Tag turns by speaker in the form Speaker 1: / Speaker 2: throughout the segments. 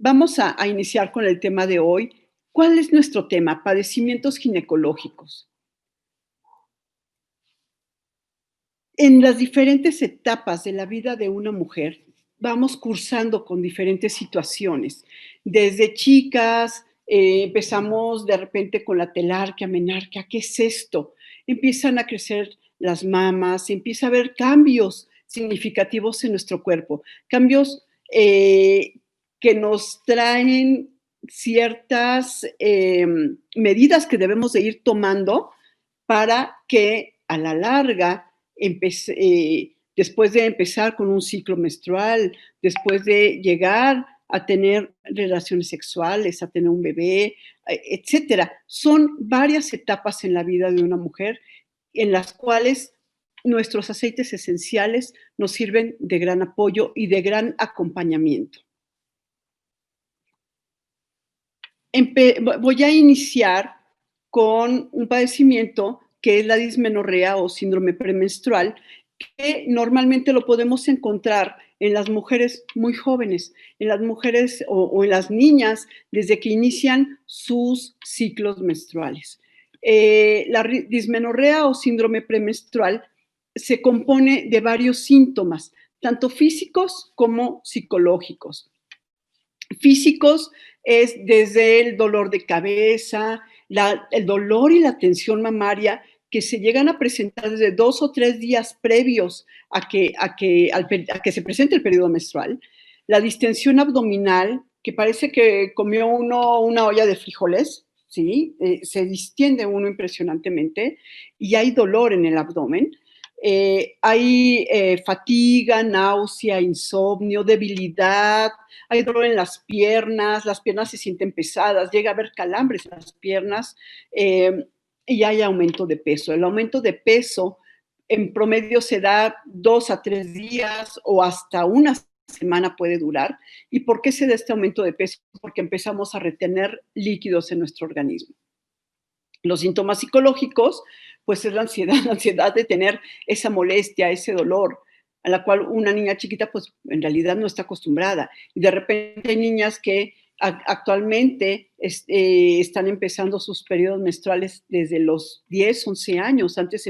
Speaker 1: Vamos a iniciar con el tema de hoy. ¿Cuál es nuestro tema? Padecimientos ginecológicos. En las diferentes etapas de la vida de una mujer, vamos cursando con diferentes situaciones. Desde chicas, empezamos de repente con la telarquia, menarquia, ¿qué es esto? Empiezan a crecer las mamas, empieza a haber cambios significativos en nuestro cuerpo, cambios que nos traen ciertas medidas que debemos de ir tomando para que a la larga después de empezar con un ciclo menstrual, después de llegar a tener relaciones sexuales, a tener un bebé, etcétera. Son varias etapas en la vida de una mujer en las cuales nuestros aceites esenciales nos sirven de gran apoyo y de gran acompañamiento. Voy a iniciar con un padecimiento que es la dismenorrea o síndrome premenstrual, que normalmente lo podemos encontrar en las mujeres muy jóvenes, en las mujeres o en las niñas desde que inician sus ciclos menstruales. La dismenorrea o síndrome premenstrual se compone de varios síntomas, tanto físicos como psicológicos. Físicos es desde el dolor de cabeza, el dolor y la tensión mamaria que se llegan a presentar desde 2 o 3 días previos a que se presente el periodo menstrual, la distensión abdominal, que parece que comió uno una olla de frijoles, ¿sí? Se distiende uno impresionantemente y hay dolor en el abdomen. Hay fatiga, náusea, insomnio, debilidad, hay dolor en las piernas se sienten pesadas, llega a haber calambres en las piernas y hay aumento de peso. El aumento de peso en promedio se da 2 a 3 días o hasta una semana puede durar. ¿Y por qué se da este aumento de peso? Porque empezamos a retener líquidos en nuestro organismo. Los síntomas psicológicos, pues es la ansiedad de tener esa molestia, ese dolor, a la cual una niña chiquita, pues en realidad no está acostumbrada. Y de repente hay niñas que actualmente están empezando sus periodos menstruales desde los 10, 11 años. Antes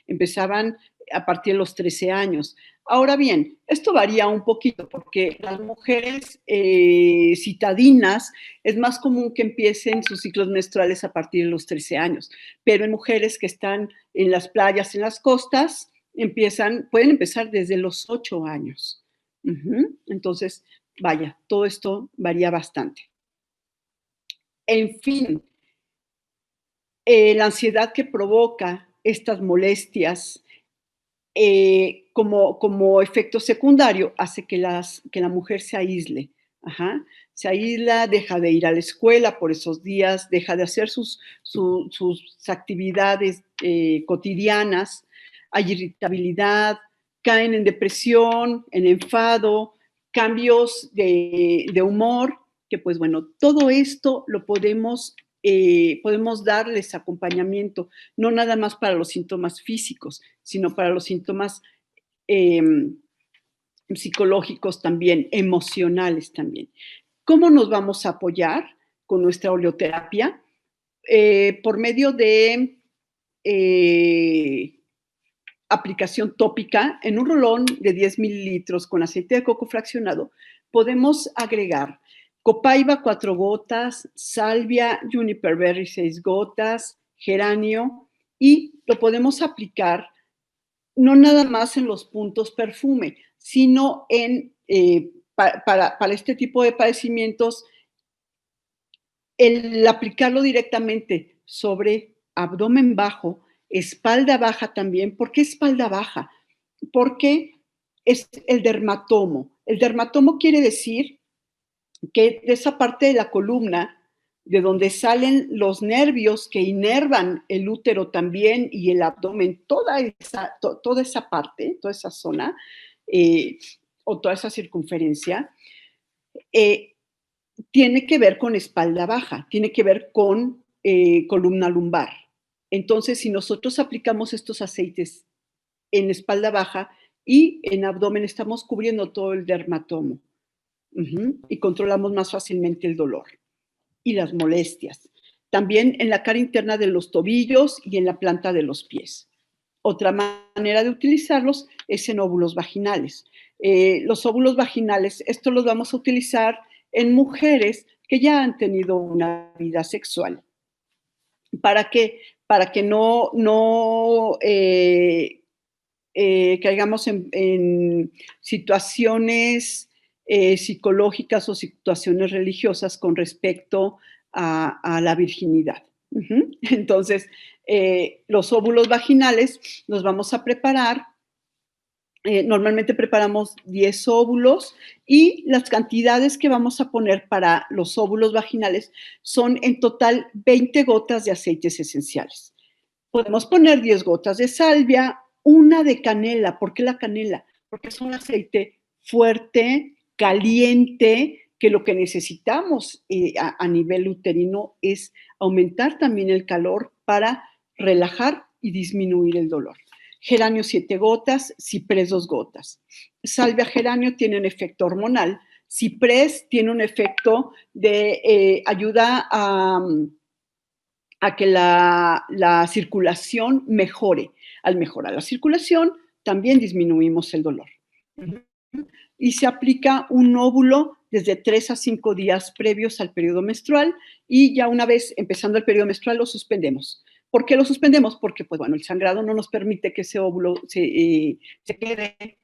Speaker 1: empezaban a partir de los 13 años. Ahora bien, esto varía un poquito porque las mujeres citadinas es más común que empiecen sus ciclos menstruales a partir de los 13 años, pero en mujeres que están en las playas, en las costas, pueden empezar desde los 8 años. Entonces, vaya, todo esto varía bastante. En fin, la ansiedad que provoca estas molestias como efecto secundario hace que la mujer se aísle. Ajá. Se aísla, deja de ir a la escuela por esos días, deja de hacer sus actividades cotidianas, hay irritabilidad, caen en depresión, en enfado, cambios de humor, que pues bueno, todo esto lo podemos darles acompañamiento, no nada más para los síntomas físicos, sino para los síntomas psicológicos también, emocionales también. ¿Cómo nos vamos a apoyar con nuestra oleoterapia? Por medio de aplicación tópica en un rolón de 10 mililitros con aceite de coco fraccionado, podemos agregar copaiba 4 gotas, salvia, juniper berry 6 gotas, geranio y lo podemos aplicar no nada más en los puntos perfume, sino para este tipo de padecimientos, el aplicarlo directamente sobre abdomen bajo, espalda baja también. ¿Por qué espalda baja? Porque es el dermatomo. El dermatomo quiere decir que de esa parte de la columna, de donde salen los nervios que inervan el útero también y el abdomen, toda esa parte, toda esa zona o toda esa circunferencia, tiene que ver con espalda baja, tiene que ver con columna lumbar. Entonces, si nosotros aplicamos estos aceites en espalda baja y en abdomen, estamos cubriendo todo el dermatomo. Y controlamos más fácilmente el dolor y las molestias. También en la cara interna de los tobillos y en la planta de los pies. Otra manera de utilizarlos es en óvulos vaginales. Los óvulos vaginales, estos los vamos a utilizar en mujeres que ya han tenido una vida sexual. ¿Para qué? Para que no caigamos en situaciones psicológicas o situaciones religiosas con respecto a la virginidad. Entonces, los óvulos vaginales los vamos a preparar. Normalmente preparamos 10 óvulos y las cantidades que vamos a poner para los óvulos vaginales son en total 20 gotas de aceites esenciales. Podemos poner 10 gotas de salvia, una de canela. ¿Por qué la canela? Porque es un aceite fuerte, caliente, que lo que necesitamos a nivel uterino es aumentar también el calor para relajar y disminuir el dolor. Geranio 7 gotas, ciprés 2 gotas. Salvia geranio tiene un efecto hormonal. Ciprés tiene un efecto de ayuda a que la circulación mejore. Al mejorar la circulación, también disminuimos el dolor. Y se aplica un óvulo desde 3 a 5 días previos al periodo menstrual y ya una vez empezando el periodo menstrual lo suspendemos. ¿Por qué lo suspendemos? Porque, pues bueno, el sangrado no nos permite que ese óvulo se quede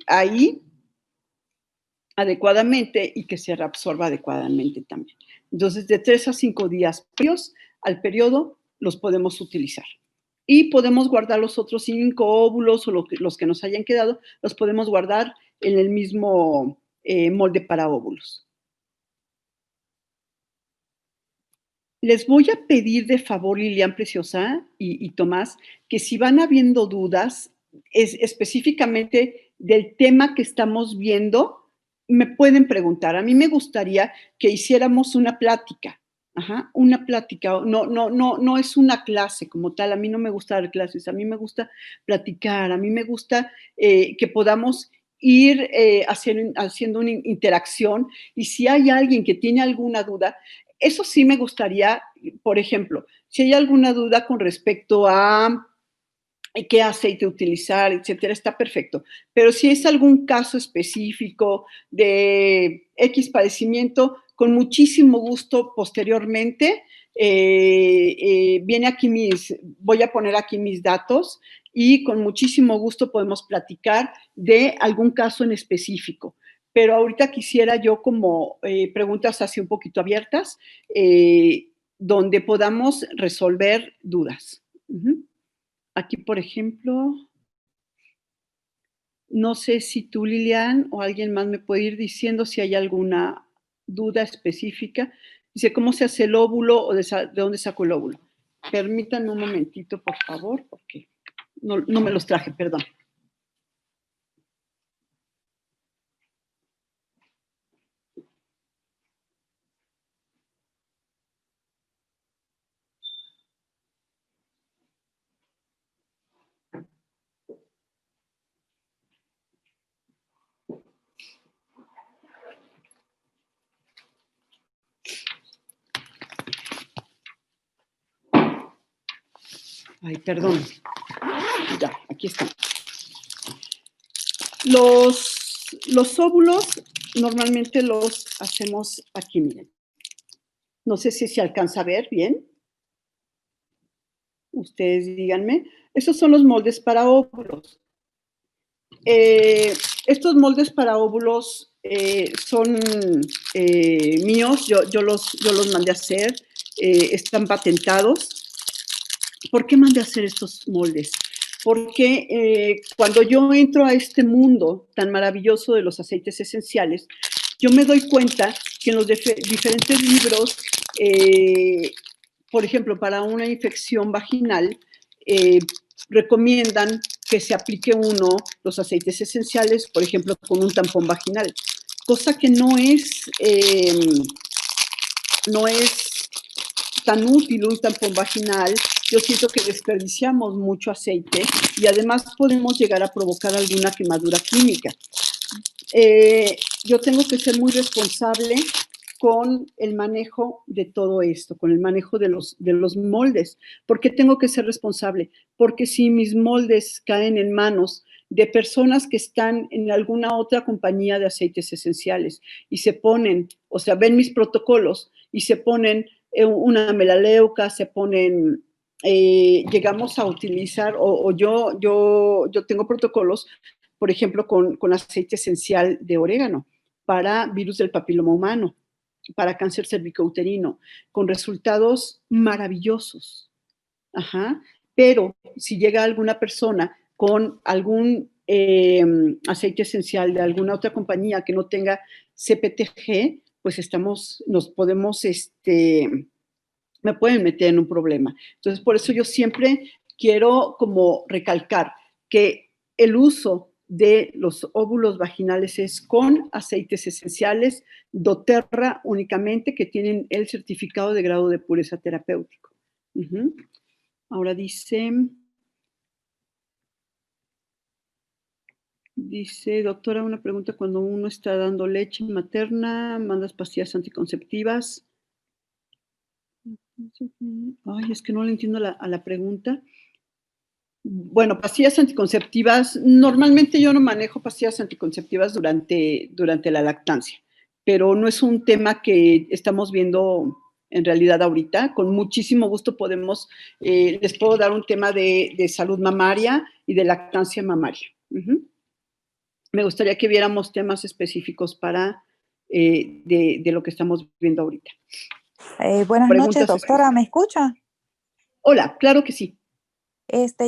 Speaker 1: ahí adecuadamente y que se reabsorba adecuadamente también. Entonces, de 3 a 5 días previos al periodo los podemos utilizar. Y podemos guardar los otros 5 óvulos o los que nos hayan quedado, los podemos guardar en el mismo molde para óvulos. Les voy a pedir de favor, Lilian Preciosa y Tomás, que si van habiendo dudas específicamente del tema que estamos viendo, me pueden preguntar. A mí me gustaría que hiciéramos una plática. Una plática. No es una clase como tal. A mí no me gusta dar clases. A mí me gusta platicar. A mí me gusta que podamos ir haciendo una interacción. Y si hay alguien que tiene alguna duda, eso sí me gustaría, por ejemplo, si hay alguna duda con respecto a qué aceite utilizar, etcétera, está perfecto. Pero si es algún caso específico de X padecimiento, con muchísimo gusto posteriormente, voy a poner aquí mis datos y con muchísimo gusto podemos platicar de algún caso en específico. Pero ahorita quisiera yo como preguntas así un poquito abiertas, donde podamos resolver dudas. Aquí, por ejemplo, no sé si tú, Lilian, o alguien más me puede ir diciendo si hay alguna duda específica. Dice, ¿cómo se hace el óvulo o de dónde saco el óvulo? Permítanme un momentito, por favor, porque no me los traje, perdón. Ay, perdón. Ya, aquí están. Los óvulos normalmente los hacemos aquí, miren. No sé si se alcanza a ver bien. Ustedes díganme. Esos son los moldes para óvulos. Estos moldes para óvulos son míos. Yo los mandé a hacer. Están patentados. ¿Por qué mandé a hacer estos moldes? Porque cuando yo entro a este mundo tan maravilloso de los aceites esenciales, yo me doy cuenta que en los diferentes libros, por ejemplo, para una infección vaginal, recomiendan que se aplique uno los aceites esenciales, por ejemplo, con un tampón vaginal, cosa que no es tan útil un tampón vaginal. Yo siento que desperdiciamos mucho aceite y además podemos llegar a provocar alguna quemadura química. yo tengo que ser muy responsable con el manejo de todo esto, con el manejo de los moldes. ¿Por qué tengo que ser responsable? Porque si mis moldes caen en manos de personas que están en alguna otra compañía de aceites esenciales y se ponen, o sea, ven mis protocolos y se ponen una melaleuca, se ponen, llegamos a utilizar, o yo tengo protocolos, por ejemplo, con aceite esencial de orégano para virus del papiloma humano, para cáncer cervicouterino, con resultados maravillosos. Ajá. Pero si llega alguna persona con algún aceite esencial de alguna otra compañía que no tenga CPTG, pues nos podemos, me pueden meter en un problema. Entonces, por eso yo siempre quiero como recalcar que el uso de los óvulos vaginales es con aceites esenciales doTERRA únicamente, que tienen el certificado de grado de pureza terapéutico. Uh-huh. Ahora dice, doctora, una pregunta, cuando uno está dando leche materna, mandas pastillas anticonceptivas. Ay, es que no le entiendo a la pregunta. Bueno, pastillas anticonceptivas, normalmente yo no manejo pastillas anticonceptivas durante la lactancia, pero no es un tema que estamos viendo en realidad ahorita. Con muchísimo gusto les puedo dar un tema de salud mamaria y de lactancia mamaria. Uh-huh. Me gustaría que viéramos temas específicos de lo que estamos viendo ahorita.
Speaker 2: Buenas noches,
Speaker 1: Preguntas
Speaker 2: doctora, ¿me
Speaker 1: específicas.
Speaker 2: escucha?
Speaker 1: Hola, claro que sí.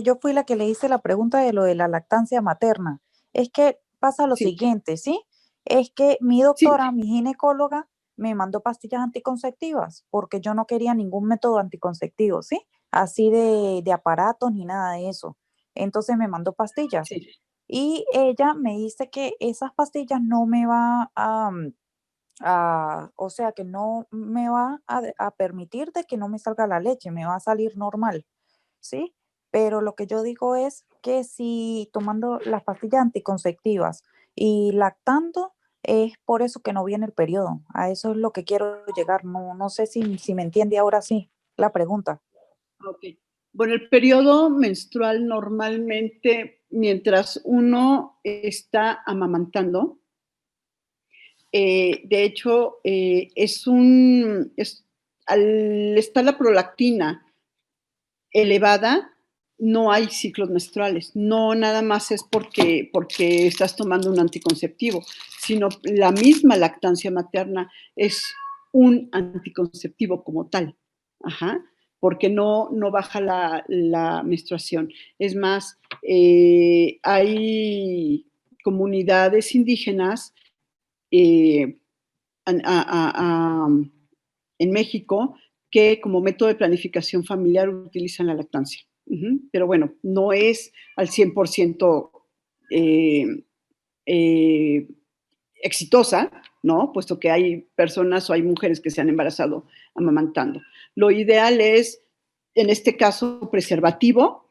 Speaker 2: Yo fui la que le hice la pregunta de lo de la lactancia materna. Es que pasa lo
Speaker 1: Sí,
Speaker 2: siguiente, ¿sí? Es que mi
Speaker 1: sí,
Speaker 2: doctora, mi ginecóloga, me mandó pastillas anticonceptivas porque yo no quería ningún método anticonceptivo, ¿sí? Así de aparatos ni nada de eso. Entonces me mandó pastillas
Speaker 1: sí.
Speaker 2: y ella me dice que esas pastillas no me va o sea, que no me va a permitir de que no me salga la leche, me va a salir normal, ¿sí? Pero lo que yo digo es que si tomando las pastillas anticonceptivas y lactando, es por eso que no viene el periodo. A eso es lo que quiero llegar. No, no sé si me entiende ahora sí la pregunta.
Speaker 1: Ok. Bueno, el periodo menstrual normalmente, mientras uno está amamantando, de hecho, al estar la prolactina elevada, no hay ciclos menstruales. No nada más es porque estás tomando un anticonceptivo, sino la misma lactancia materna es un anticonceptivo como tal. Ajá. Porque no baja la menstruación. Es más, hay comunidades indígenas eh, a- a- a- en México que como método de planificación familiar utilizan la lactancia. Uh-huh. Pero bueno, no es al 100% eh, eh, exitosa, ¿no? Puesto que hay personas o hay mujeres que se han embarazado amamantando. Lo ideal es, en este caso, preservativo,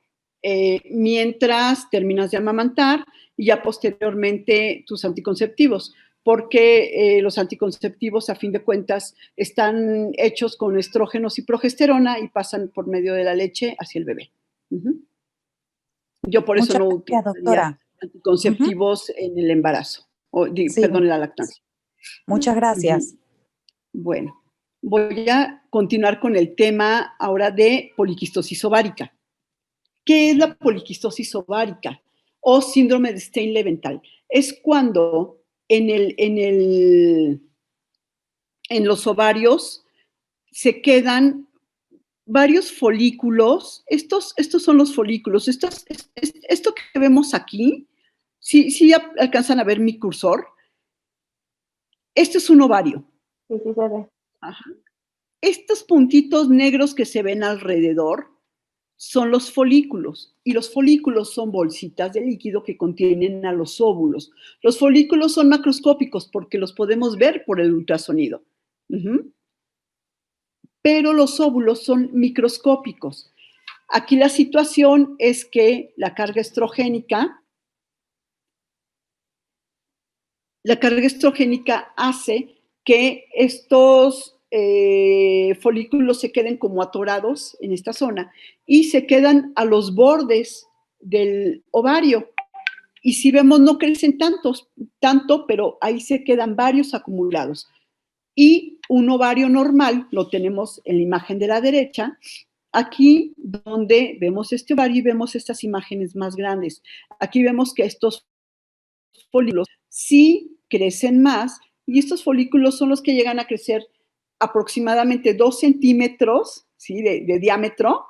Speaker 1: mientras terminas de amamantar y ya posteriormente tus anticonceptivos, porque los anticonceptivos, a fin de cuentas, están hechos con estrógenos y progesterona y pasan por medio de la leche hacia el bebé. Uh-huh. Yo por eso
Speaker 2: Muchas
Speaker 1: no
Speaker 2: gracias,
Speaker 1: utilizaría
Speaker 2: doctora. Ujú.
Speaker 1: anticonceptivos en el embarazo,
Speaker 2: Sí,
Speaker 1: perdón, en la lactancia.
Speaker 2: muchas gracias.
Speaker 1: Uh-huh. Bueno, voy a continuar con el tema ahora de poliquistosis ovárica. ¿Qué es la poliquistosis ovárica o síndrome de Stein-Leventhal? Es cuando en los ovarios se quedan varios folículos. Estos son los folículos. Esto que vemos aquí, sí alcanzan a ver mi cursor. Este es un ovario.
Speaker 2: Sí, sí, se ve.
Speaker 1: Ajá. Estos puntitos negros que se ven alrededor son los folículos y los folículos son bolsitas de líquido que contienen a los óvulos. Los folículos son macroscópicos porque los podemos ver por el ultrasonido. Uh-huh. Pero los óvulos son microscópicos. Aquí la situación es que la carga estrogénica la carga estrogénica hace que estos folículos se queden como atorados en esta zona y se quedan a los bordes del ovario. Y si vemos, no crecen tanto, pero ahí se quedan varios acumulados. Y un ovario normal, lo tenemos en la imagen de la derecha, aquí donde vemos este ovario y vemos estas imágenes más grandes. Aquí vemos que estos folículos sí crecen más y estos folículos son los que llegan a crecer aproximadamente 2 centímetros, ¿sí? de diámetro,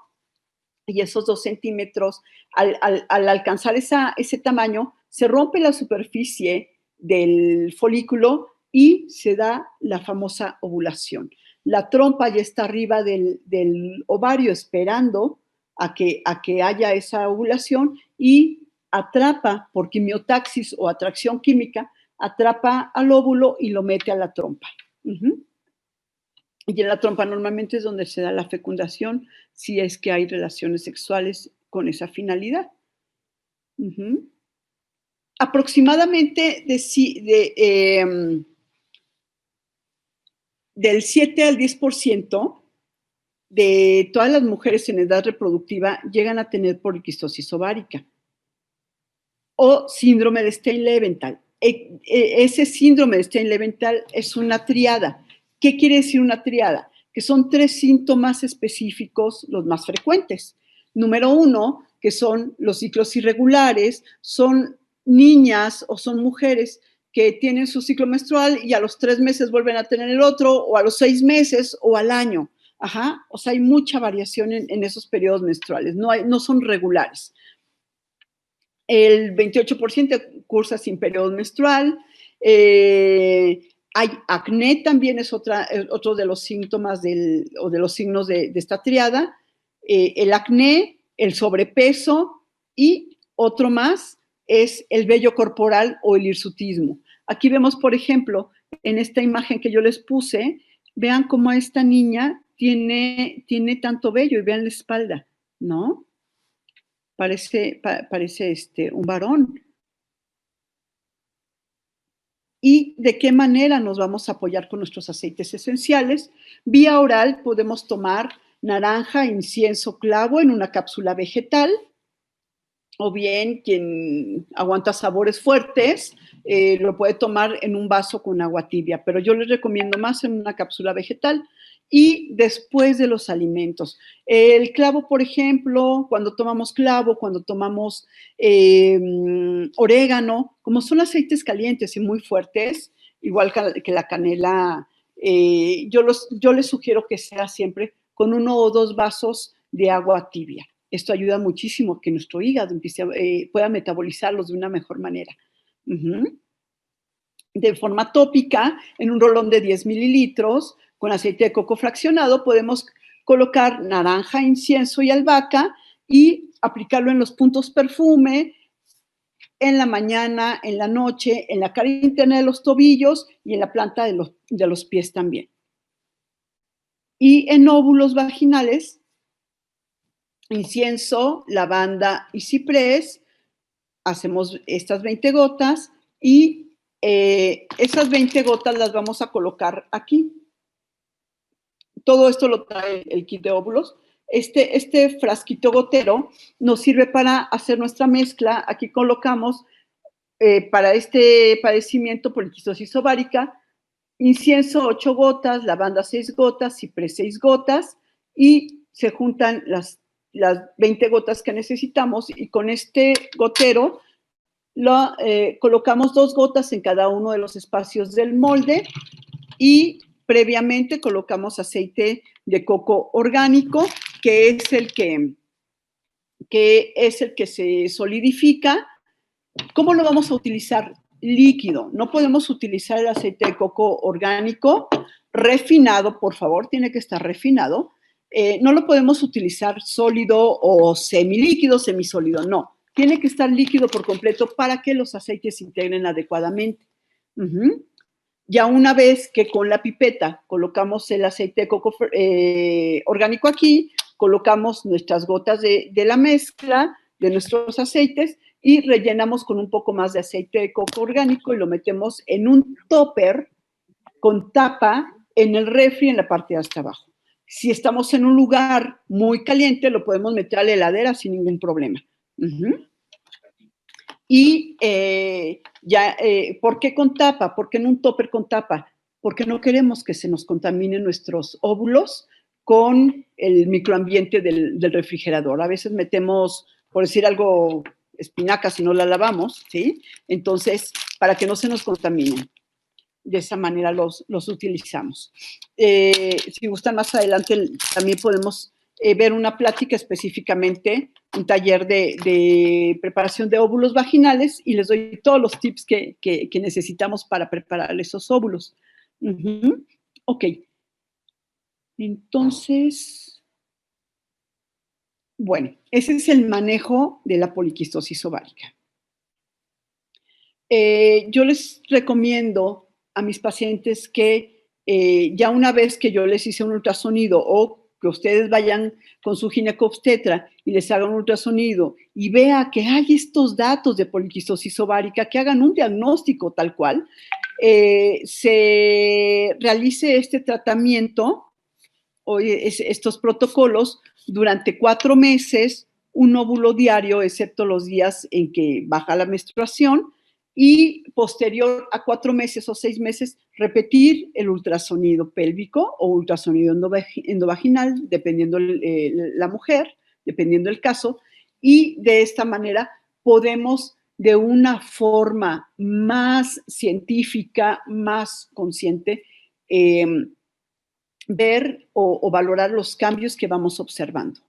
Speaker 1: y esos 2 centímetros, al alcanzar ese tamaño, se rompe la superficie del folículo y se da la famosa ovulación. La trompa ya está arriba del ovario esperando a que haya esa ovulación y atrapa por quimiotaxis o atracción química, atrapa al óvulo y lo mete a la trompa. Y en la trompa normalmente es donde se da la fecundación, si es que hay relaciones sexuales con esa finalidad. Aproximadamente del 7 al 10% de todas las mujeres en edad reproductiva llegan a tener poliquistosis ovárica o síndrome de Stein-Leventhal. Ese síndrome de Stein-Leventhal es una triada. ¿Qué quiere decir una triada? Que son 3 síntomas específicos los más frecuentes. Número 1, que son los ciclos irregulares, son niñas o son mujeres que tienen su ciclo menstrual y a los 3 meses vuelven a tener el otro, o a los 6 meses o al año. O sea, hay mucha variación en esos periodos menstruales, no son regulares. El 28% cursa sin periodo menstrual. Hay acné, también es otro de los síntomas o de los signos de esta triada. El acné, el sobrepeso y otro más es el vello corporal o el hirsutismo. Aquí vemos, por ejemplo, en esta imagen que yo les puse, vean cómo esta niña tiene tanto vello y vean la espalda, ¿no? Parece un varón. ¿Y de qué manera nos vamos a apoyar con nuestros aceites esenciales? Vía oral podemos tomar naranja, incienso, clavo en una cápsula vegetal, o bien quien aguanta sabores fuertes lo puede tomar en un vaso con agua tibia, pero yo les recomiendo más en una cápsula vegetal. Y después de los alimentos. El clavo, por ejemplo, cuando tomamos clavo, cuando tomamos orégano, como son aceites calientes y muy fuertes, igual que la canela, yo les sugiero que sea siempre con 1 o 2 vasos de agua tibia. Esto ayuda muchísimo a que nuestro hígado pueda metabolizarlos de una mejor manera. De forma tópica, en un rolón de 10 mililitros, con aceite de coco fraccionado, podemos colocar naranja, incienso y albahaca y aplicarlo en los puntos perfume, en la mañana, en la noche, en la cara interna de los tobillos y en la planta de los pies también. Y en óvulos vaginales, incienso, lavanda y ciprés, hacemos estas 20 gotas y esas 20 gotas las vamos a colocar aquí. Todo esto lo trae el kit de óvulos. Este frasquito gotero nos sirve para hacer nuestra mezcla. Aquí colocamos para este padecimiento poliquistosis ovárica, incienso 8 gotas, lavanda 6 gotas, ciprés 6 gotas y se juntan las 20 gotas que necesitamos y con este gotero colocamos 2 gotas en cada uno de los espacios del molde y previamente colocamos aceite de coco orgánico, que es el que se solidifica. ¿Cómo lo vamos a utilizar? Líquido. No podemos utilizar el aceite de coco orgánico refinado, por favor, tiene que estar refinado. No lo podemos utilizar sólido o semilíquido, semisólido, no. Tiene que estar líquido por completo para que los aceites se integren adecuadamente. Ya una vez que con la pipeta colocamos el aceite de coco orgánico aquí, colocamos nuestras gotas de la mezcla de nuestros aceites y rellenamos con un poco más de aceite de coco orgánico y lo metemos en un topper con tapa en el refri en la parte de hasta abajo. Si estamos en un lugar muy caliente, lo podemos meter a la heladera sin ningún problema. Y ¿por qué con tapa? ¿Por qué en un topper con tapa? Porque no queremos que se nos contaminen nuestros óvulos con el microambiente del refrigerador. A veces metemos, por decir algo, espinacas si no la lavamos, ¿sí? Entonces, para que no se nos contaminen. De esa manera los utilizamos. Si gustan más adelante, también podemos ver una plática específicamente, un taller de preparación de óvulos vaginales y les doy todos los tips que necesitamos para preparar esos óvulos. Ok. Entonces, bueno, ese es el manejo de la poliquistosis ovárica. Yo les recomiendo a mis pacientes que ya una vez que yo les hice un ultrasonido o que ustedes vayan con su ginecobstetra y les hagan un ultrasonido y vea que hay estos datos de poliquistosis ovárica, que hagan un diagnóstico tal cual, se realice este tratamiento o estos protocolos durante 4 meses, un óvulo diario, excepto los días en que baja la menstruación, y posterior a 4 meses o 6 meses repetir el ultrasonido pélvico o ultrasonido endovaginal, dependiendo la mujer, dependiendo el caso, y de esta manera podemos de una forma más científica, más consciente, ver o valorar los cambios que vamos observando.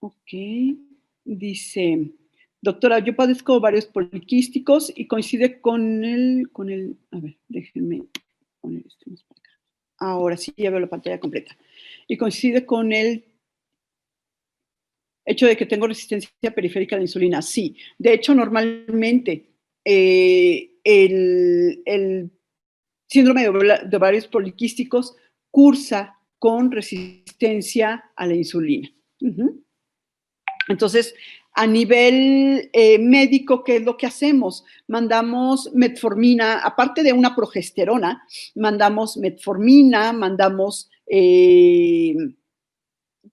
Speaker 1: Ok. Dice, doctora, yo padezco ovarios poliquísticos y coincide con el, a ver, déjenme poner esto más para acá. Ahora sí, ya veo la pantalla completa. Y coincide con el hecho de que tengo resistencia periférica a la insulina. Sí, de hecho, normalmente el síndrome de ovarios poliquísticos cursa con resistencia a la insulina. Entonces, a nivel médico, ¿qué es lo que hacemos? Mandamos metformina, aparte de una progesterona, mandamos metformina, mandamos,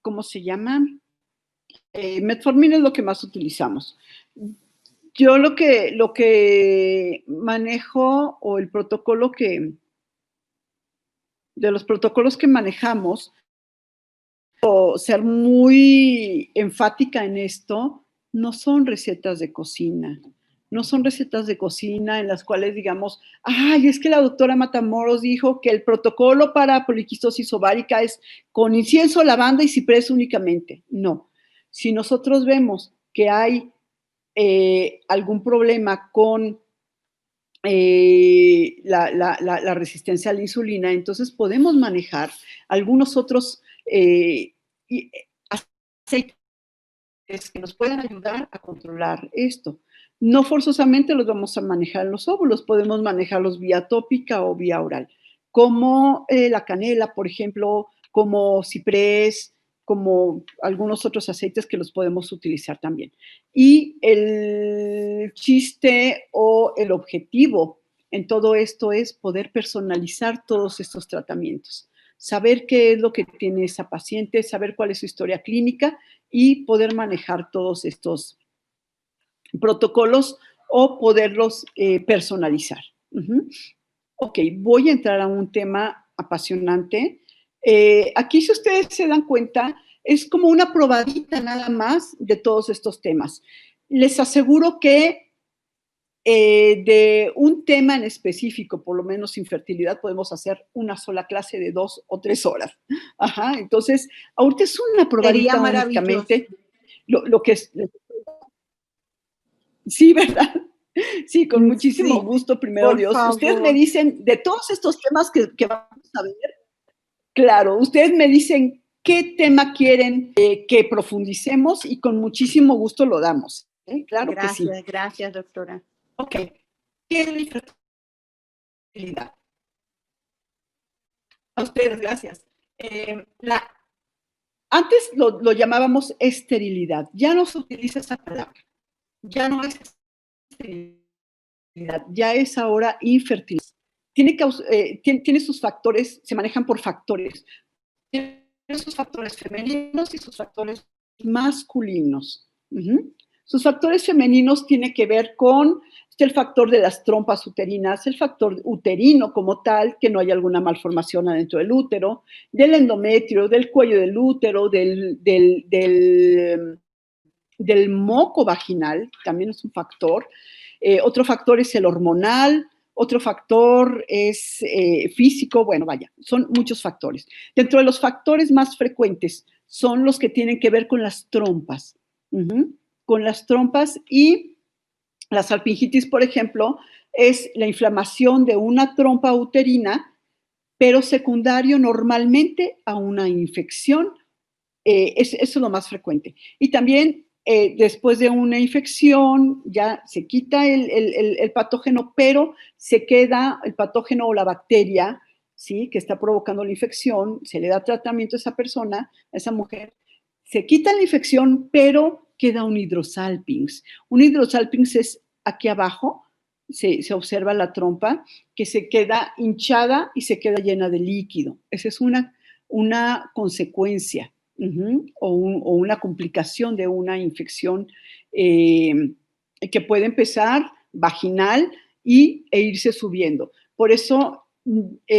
Speaker 1: ¿cómo se llama? Metformina es lo que más utilizamos. Yo lo que manejo o el protocolo de los protocolos que manejamos, o ser muy enfática en esto, no son recetas de cocina. No son recetas de cocina en las cuales digamos, ay, es que la doctora Matamoros dijo que el protocolo para poliquistosis ovárica es con incienso, lavanda y ciprés únicamente. No. Si nosotros vemos que hay algún problema con la resistencia a la insulina, entonces podemos manejar algunos otros aceites que nos pueden ayudar a controlar esto. No forzosamente los vamos a manejar en los óvulos, podemos manejarlos vía tópica o vía oral, como la canela, por ejemplo, como ciprés, como algunos otros aceites que los podemos utilizar también. Y el chiste o el objetivo en todo esto es poder personalizar todos estos tratamientos, saber qué es lo que tiene esa paciente, saber cuál es su historia clínica y poder manejar todos estos protocolos o poderlos personalizar. Ok, voy a entrar a un tema apasionante. Aquí, si ustedes se dan cuenta, es como una probadita nada más de todos estos temas. Les aseguro que de un tema en específico, por lo menos infertilidad, podemos hacer una sola clase de 2 o 3 horas. Ajá, entonces, ahorita es una probadita únicamente. Lo que es. Sí, ¿verdad? Sí, con muchísimo gusto, primero
Speaker 2: por
Speaker 1: Dios.
Speaker 2: favor.
Speaker 1: Ustedes me dicen, de todos estos temas que vamos a ver, claro, ustedes me dicen qué tema quieren que profundicemos y con muchísimo gusto lo damos. Claro que sí.
Speaker 2: Gracias, doctora.
Speaker 1: Ok. ¿Qué es la infertilidad? A ustedes, gracias. Antes lo llamábamos esterilidad, ya no se utiliza esa palabra, ya no es esterilidad, ya es ahora infertilidad. Tiene sus factores, se manejan por factores. Tiene sus factores femeninos y sus factores masculinos. Sus factores femeninos tienen que ver con el factor de las trompas uterinas, el factor uterino como tal, que no haya alguna malformación adentro del útero, del endometrio, del cuello del útero, del moco vaginal, también es un factor. Otro factor es el hormonal, otro factor es físico, bueno, vaya, son muchos factores. Dentro de los factores más frecuentes son los que tienen que ver con las trompas, con las trompas, y la salpingitis, por ejemplo, es la inflamación de una trompa uterina, pero secundario normalmente a una infección. Eso es lo más frecuente. Y también después de una infección ya se quita el patógeno, pero se queda el patógeno o la bacteria, ¿sí?, que está provocando la infección, se le da tratamiento a esa persona, a esa mujer, se quita la infección, pero queda un hidrosalpinx. Un hidrosalpinx es aquí abajo, se observa la trompa, que se queda hinchada y se queda llena de líquido. Esa es una consecuencia. O una complicación de una infección que puede empezar vaginal e irse subiendo. Por eso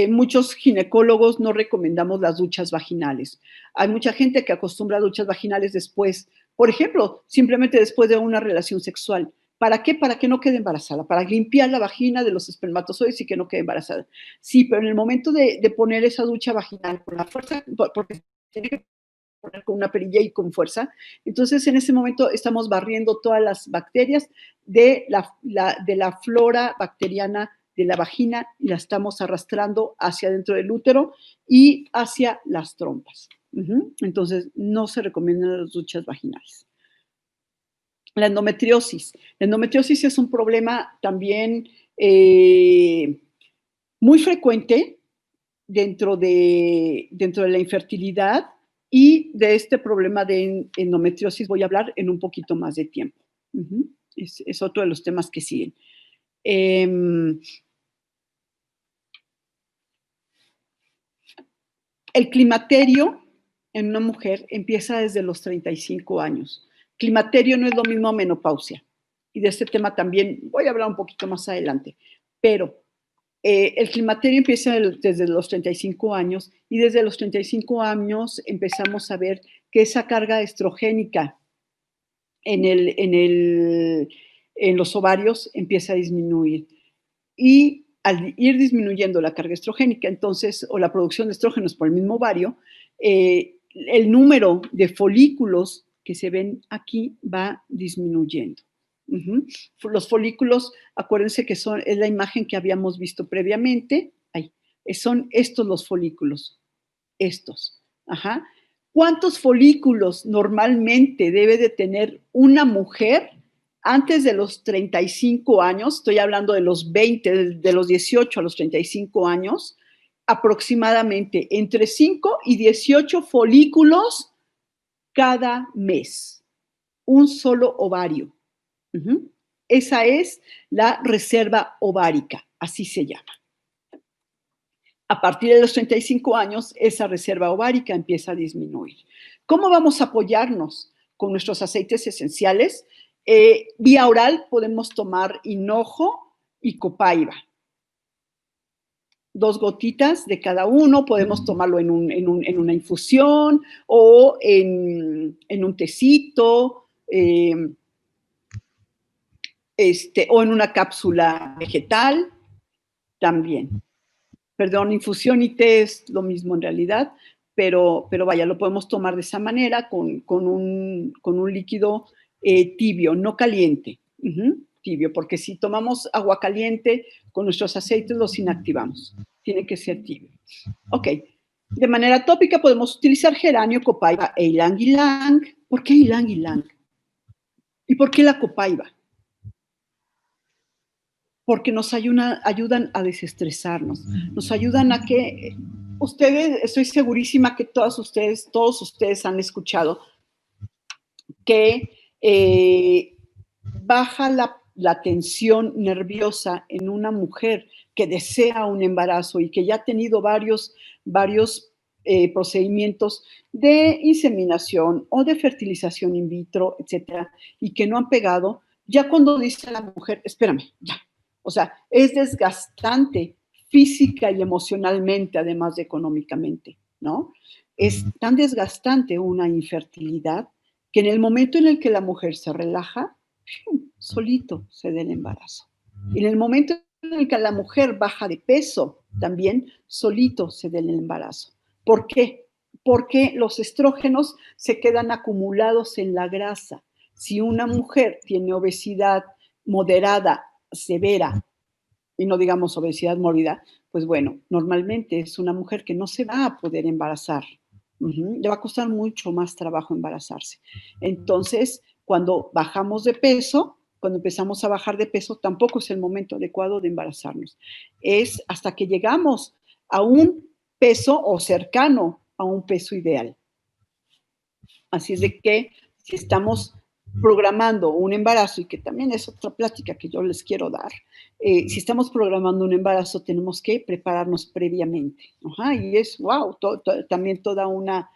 Speaker 1: muchos ginecólogos no recomendamos las duchas vaginales. Hay mucha gente que acostumbra a duchas vaginales después, por ejemplo, simplemente después de una relación sexual. ¿Para qué? Para que no quede embarazada, para limpiar la vagina de los espermatozoides y que no quede embarazada. Sí, pero en el momento de poner esa ducha vaginal con la fuerza, porque tiene que poner con una perilla y con fuerza, entonces en ese momento estamos barriendo todas las bacterias de la flora bacteriana de la vagina y la estamos arrastrando hacia dentro del útero y hacia las trompas. Entonces no se recomiendan las duchas vaginales. La endometriosis. La endometriosis es un problema también muy frecuente dentro de la infertilidad, y de este problema de endometriosis voy a hablar en un poquito más de tiempo. Es otro de los temas que siguen. El climaterio en una mujer empieza desde los 35 años. Climaterio no es lo mismo a menopausia. Y de este tema también voy a hablar un poquito más adelante. Pero el climaterio empieza desde los 35 años, y desde los 35 años empezamos a ver que esa carga estrogénica en los ovarios empieza a disminuir. Y al ir disminuyendo la carga estrogénica, entonces, o la producción de estrógenos por el mismo ovario, el número de folículos que se ven aquí va disminuyendo. Los folículos, acuérdense que es la imagen que habíamos visto previamente. Ahí, son estos los folículos. Estos. ¿Cuántos folículos normalmente debe de tener una mujer antes de los 35 años? Estoy hablando de los 20, de los 18 a los 35 años, aproximadamente entre 5 y 18 folículos cada mes. Un solo ovario. Esa es la reserva ovárica, así se llama. A partir de los 35 años, esa reserva ovárica empieza a disminuir. ¿Cómo vamos a apoyarnos? Con nuestros aceites esenciales. Vía oral podemos tomar hinojo y copaiba. 2 gotitas de cada uno, podemos tomarlo en una infusión o en un tecito, o en una cápsula vegetal también. Perdón, infusión y té es lo mismo en realidad, pero vaya, lo podemos tomar de esa manera con un líquido tibio, no caliente, tibio, porque si tomamos agua caliente con nuestros aceites los inactivamos, tiene que ser tibio. Ok, de manera tópica podemos utilizar geranio, copaiba e ylang ylang. ¿Por qué ylang ylang? ¿Y por qué la copaiba? Porque nos ayudan a desestresarnos, nos ayudan a que ustedes, estoy segurísima que todos ustedes han escuchado que baja la tensión nerviosa en una mujer que desea un embarazo y que ya ha tenido varios procedimientos de inseminación o de fertilización in vitro, etcétera, y que no han pegado, ya cuando dice la mujer, espérame, ya. O sea, es desgastante física y emocionalmente, además de económicamente, ¿no? Es tan desgastante una infertilidad que en el momento en el que la mujer se relaja, solito se da el embarazo. Y en el momento en el que la mujer baja de peso, también solito se da el embarazo. ¿Por qué? Porque los estrógenos se quedan acumulados en la grasa. Si una mujer tiene obesidad moderada, severa, y no digamos obesidad mórbida, pues bueno, normalmente es una mujer que no se va a poder embarazar. Le va a costar mucho más trabajo embarazarse. Entonces, cuando bajamos de peso, cuando empezamos a bajar de peso, tampoco es el momento adecuado de embarazarnos. Es hasta que llegamos a un peso o cercano a un peso ideal. Así es de que si estamos programando un embarazo, y que también es otra plática que yo les quiero dar, si estamos programando un embarazo tenemos que prepararnos previamente. Ajá, y es, wow, también toda una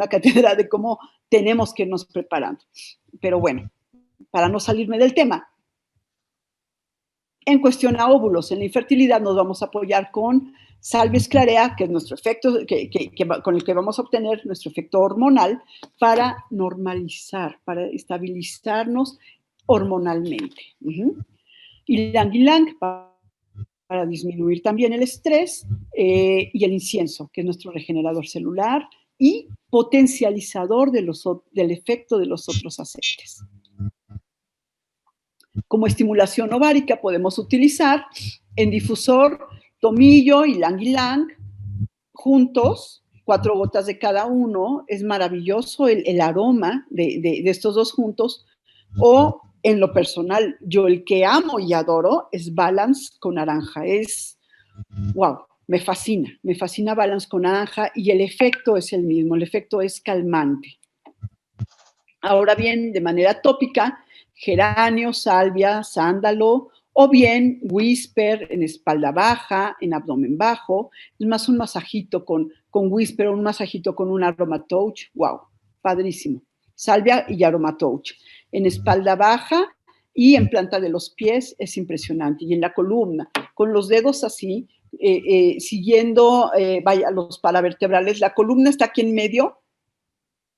Speaker 1: cátedra de cómo tenemos que irnos preparando. Pero bueno, para no salirme del tema, en cuestión a óvulos, en la infertilidad nos vamos a apoyar con Salvia Sclarea, que es nuestro efecto, con el que vamos a obtener nuestro efecto hormonal para normalizar, para estabilizarnos hormonalmente. Ylang Ylang para disminuir también el estrés, y el incienso, que es nuestro regenerador celular y potencializador del efecto de los otros aceites. Como estimulación ovárica podemos utilizar en difusor tomillo y ylang ylang juntos, 4 gotas de cada uno. Es maravilloso el aroma de estos dos juntos. O en lo personal, yo el que amo y adoro es Balance con naranja. Es, wow, me fascina Balance con naranja y el efecto es el mismo, el efecto es calmante. Ahora bien, de manera tópica, geranio, salvia, sándalo, o bien whisper en espalda baja, en abdomen bajo. Es más un masajito con whisper o un masajito con un aromatouch. ¡Wow! Padrísimo. Salvia y aromatouch. En espalda baja y en planta de los pies es impresionante. Y en la columna, con los dedos así, siguiendo los paravertebrales. La columna está aquí en medio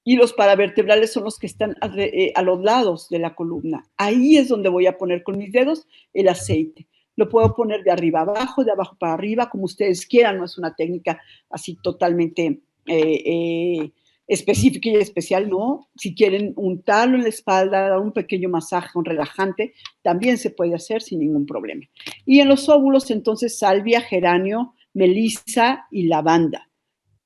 Speaker 1: y los paravertebrales son los que están a los lados de la columna. Ahí es donde voy a poner con mis dedos el aceite. Lo puedo poner de arriba abajo, de abajo para arriba, como ustedes quieran. No es una técnica así totalmente específica y especial, no. Si quieren untarlo en la espalda, dar un pequeño masaje, un relajante, también se puede hacer sin ningún problema. Y en los óvulos, entonces, salvia, geranio, melisa y lavanda.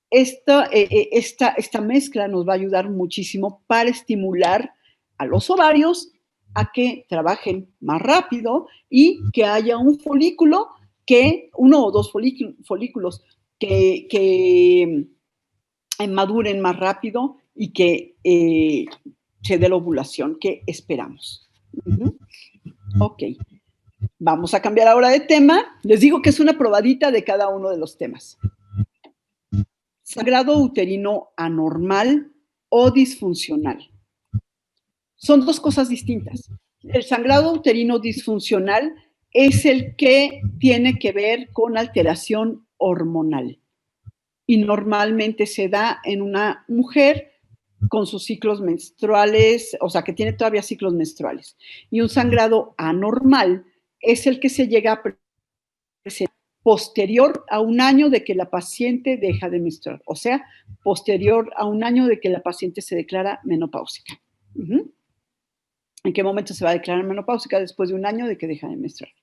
Speaker 1: Esta mezcla nos va a ayudar muchísimo para estimular a los ovarios a que trabajen más rápido y que haya un folículo, uno o dos folículos que maduren más rápido y que se dé la ovulación que esperamos. Ok, vamos a cambiar ahora de tema. Les digo que es una probadita de cada uno de los temas. Sangrado uterino anormal o disfuncional. Son dos cosas distintas. El sangrado uterino disfuncional es el que tiene que ver con alteración hormonal y normalmente se da en una mujer con sus ciclos menstruales, o sea, que tiene todavía ciclos menstruales. Y un sangrado anormal es el que se llega a presentar posterior a un año de que la paciente deja de menstruar, o sea, posterior a un año de que la paciente se declara menopáusica. ¿En qué momento se va a declarar menopáusica? Después de un año de que deja de menstruar.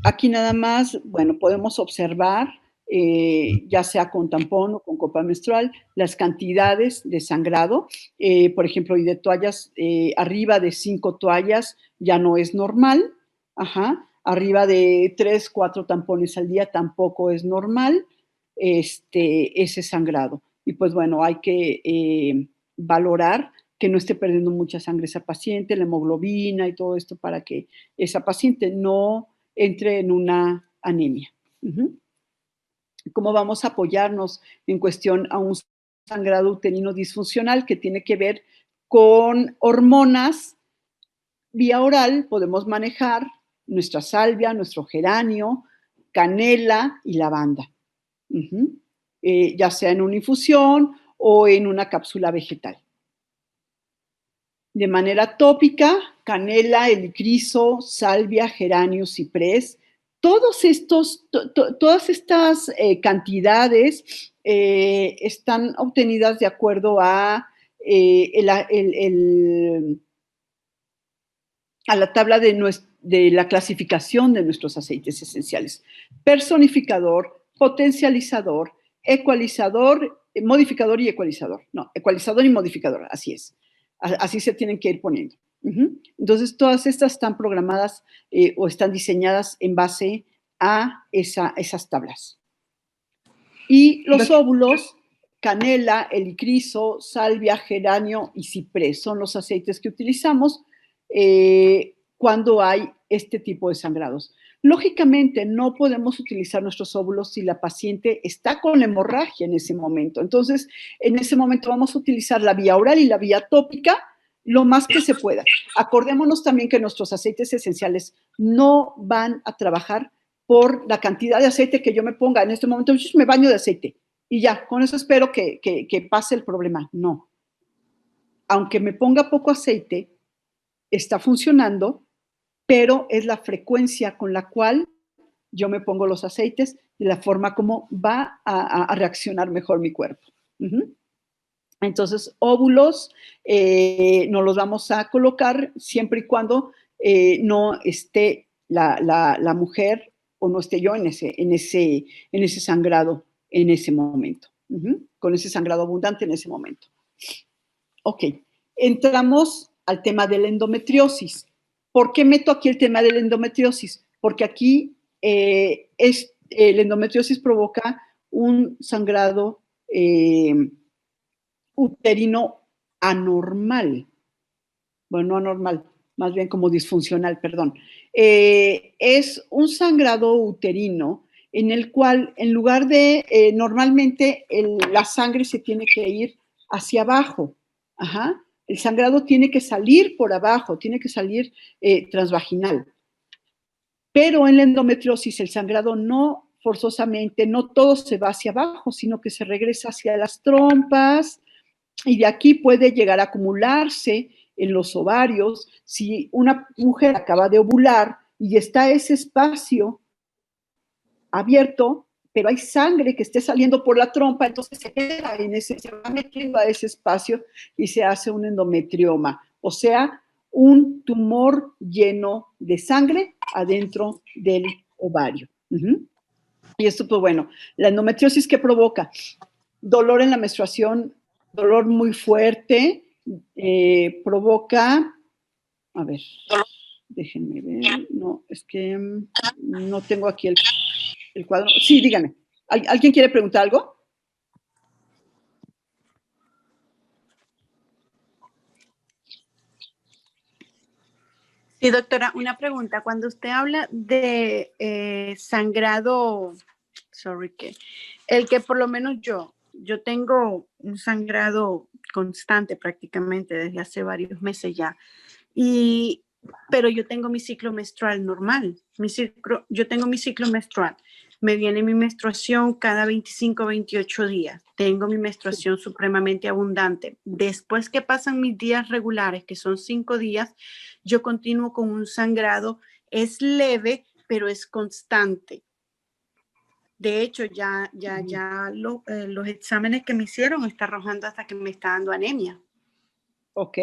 Speaker 1: Aquí nada más, bueno, podemos observar, ya sea con tampón o con copa menstrual, las cantidades de sangrado, por ejemplo, y de toallas, arriba de 5 toallas ya no es normal. Ajá. arriba de 3, 4 tampones al día tampoco es normal ese sangrado. Y pues bueno, hay que valorar que no esté perdiendo mucha sangre esa paciente, la hemoglobina y todo esto para que esa paciente no entre en una anemia. ¿Cómo vamos a apoyarnos en cuestión a un sangrado uterino disfuncional que tiene que ver con hormonas? Vía oral podemos manejar nuestra salvia, nuestro geranio, canela y lavanda, ya sea en una infusión o en una cápsula vegetal. De manera tópica, canela, helicriso, salvia, geranio, ciprés. Todas estas cantidades están obtenidas de acuerdo a la tabla de la clasificación de nuestros aceites esenciales. Personificador, potencializador, ecualizador, modificador y ecualizador. No, ecualizador y modificador, así es. Así se tienen que ir poniendo. Entonces, todas estas están programadas o están diseñadas en base a esas tablas. Y los óvulos, canela, helicriso, salvia, geranio y ciprés son los aceites que utilizamos cuando hay este tipo de sangrados. Lógicamente, no podemos utilizar nuestros óvulos si la paciente está con hemorragia en ese momento. Entonces, en ese momento vamos a utilizar la vía oral y la vía tópica lo más que se pueda. Acordémonos también que nuestros aceites esenciales no van a trabajar por la cantidad de aceite que yo me ponga. En este momento yo me baño de aceite y ya, con eso espero que pase el problema. No. Aunque me ponga poco aceite, está funcionando, pero es la frecuencia con la cual yo me pongo los aceites y la forma como va a reaccionar mejor mi cuerpo. Entonces, óvulos nos los vamos a colocar siempre y cuando no esté la mujer o no esté yo en ese sangrado en ese momento, con ese sangrado abundante en ese momento. Ok, entramos al tema de la endometriosis. ¿Por qué meto aquí el tema de la endometriosis? Porque aquí la endometriosis provoca un sangrado uterino anormal. Bueno, no anormal, más bien como disfuncional, perdón. Es un sangrado uterino en el cual, en lugar de, normalmente la sangre se tiene que ir hacia abajo. El sangrado tiene que salir por abajo, tiene que salir transvaginal. Pero en la endometriosis el sangrado no forzosamente, no todo se va hacia abajo, sino que se regresa hacia las trompas y de aquí puede llegar a acumularse en los ovarios. Si una mujer acaba de ovular y está ese espacio abierto, pero hay sangre que esté saliendo por la trompa, entonces se queda se va metiendo a ese espacio y se hace un endometrioma, o sea, un tumor lleno de sangre adentro del ovario. Y esto, pues bueno, la endometriosis, ¿qué provoca? Dolor en la menstruación, dolor muy fuerte, provoca, a ver, déjenme ver, no, es que no tengo aquí el cuadro. Sí, díganme. ¿Alguien quiere preguntar algo?
Speaker 3: Sí, doctora, una pregunta. Cuando usted habla de sangrado, el que por lo menos yo tengo un sangrado constante prácticamente desde hace varios meses ya, pero yo tengo mi ciclo menstrual normal. Yo tengo mi ciclo menstrual. Me viene mi menstruación cada 25, 28 días. Tengo mi menstruación supremamente abundante. Después que pasan mis días regulares, que son 5 días, yo continúo con un sangrado. Es leve, pero es constante. De hecho, ya los exámenes que me hicieron están arrojando hasta que me está dando anemia.
Speaker 1: Ok,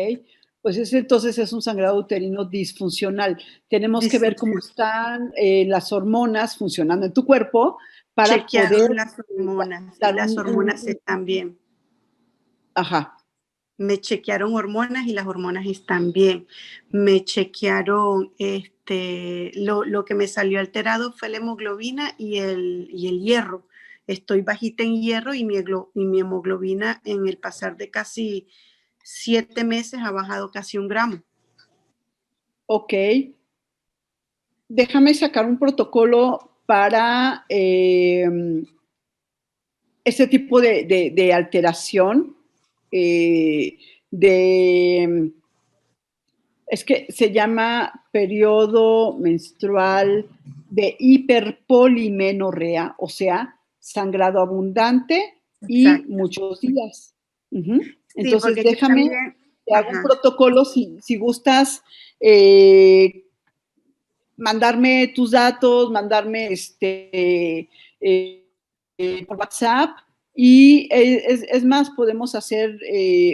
Speaker 1: pues entonces es un sangrado uterino disfuncional. Tenemos que ver cómo están las hormonas funcionando en tu cuerpo para
Speaker 3: chequearon
Speaker 1: poder
Speaker 3: las hormonas, y las hormonas están bien.
Speaker 1: Ajá.
Speaker 3: Me chequearon hormonas y las hormonas están bien. Me chequearon, lo que me salió alterado fue la hemoglobina y el hierro. Estoy bajita en hierro y mi hemoglobina en el pasar de casi 7 meses ha bajado casi 1 gramo.
Speaker 1: Ok. Déjame sacar un protocolo para este tipo de alteración. Es que se llama periodo menstrual de hiperpolimenorrea, o sea, sangrado abundante y
Speaker 3: Exacto.
Speaker 1: muchos días.
Speaker 3: Sí,
Speaker 1: Entonces,
Speaker 3: porque yo
Speaker 1: déjame,
Speaker 3: también,
Speaker 1: te hago un
Speaker 3: ajá.
Speaker 1: protocolo si gustas mandarme tus datos, mandarme por WhatsApp y es más, podemos hacer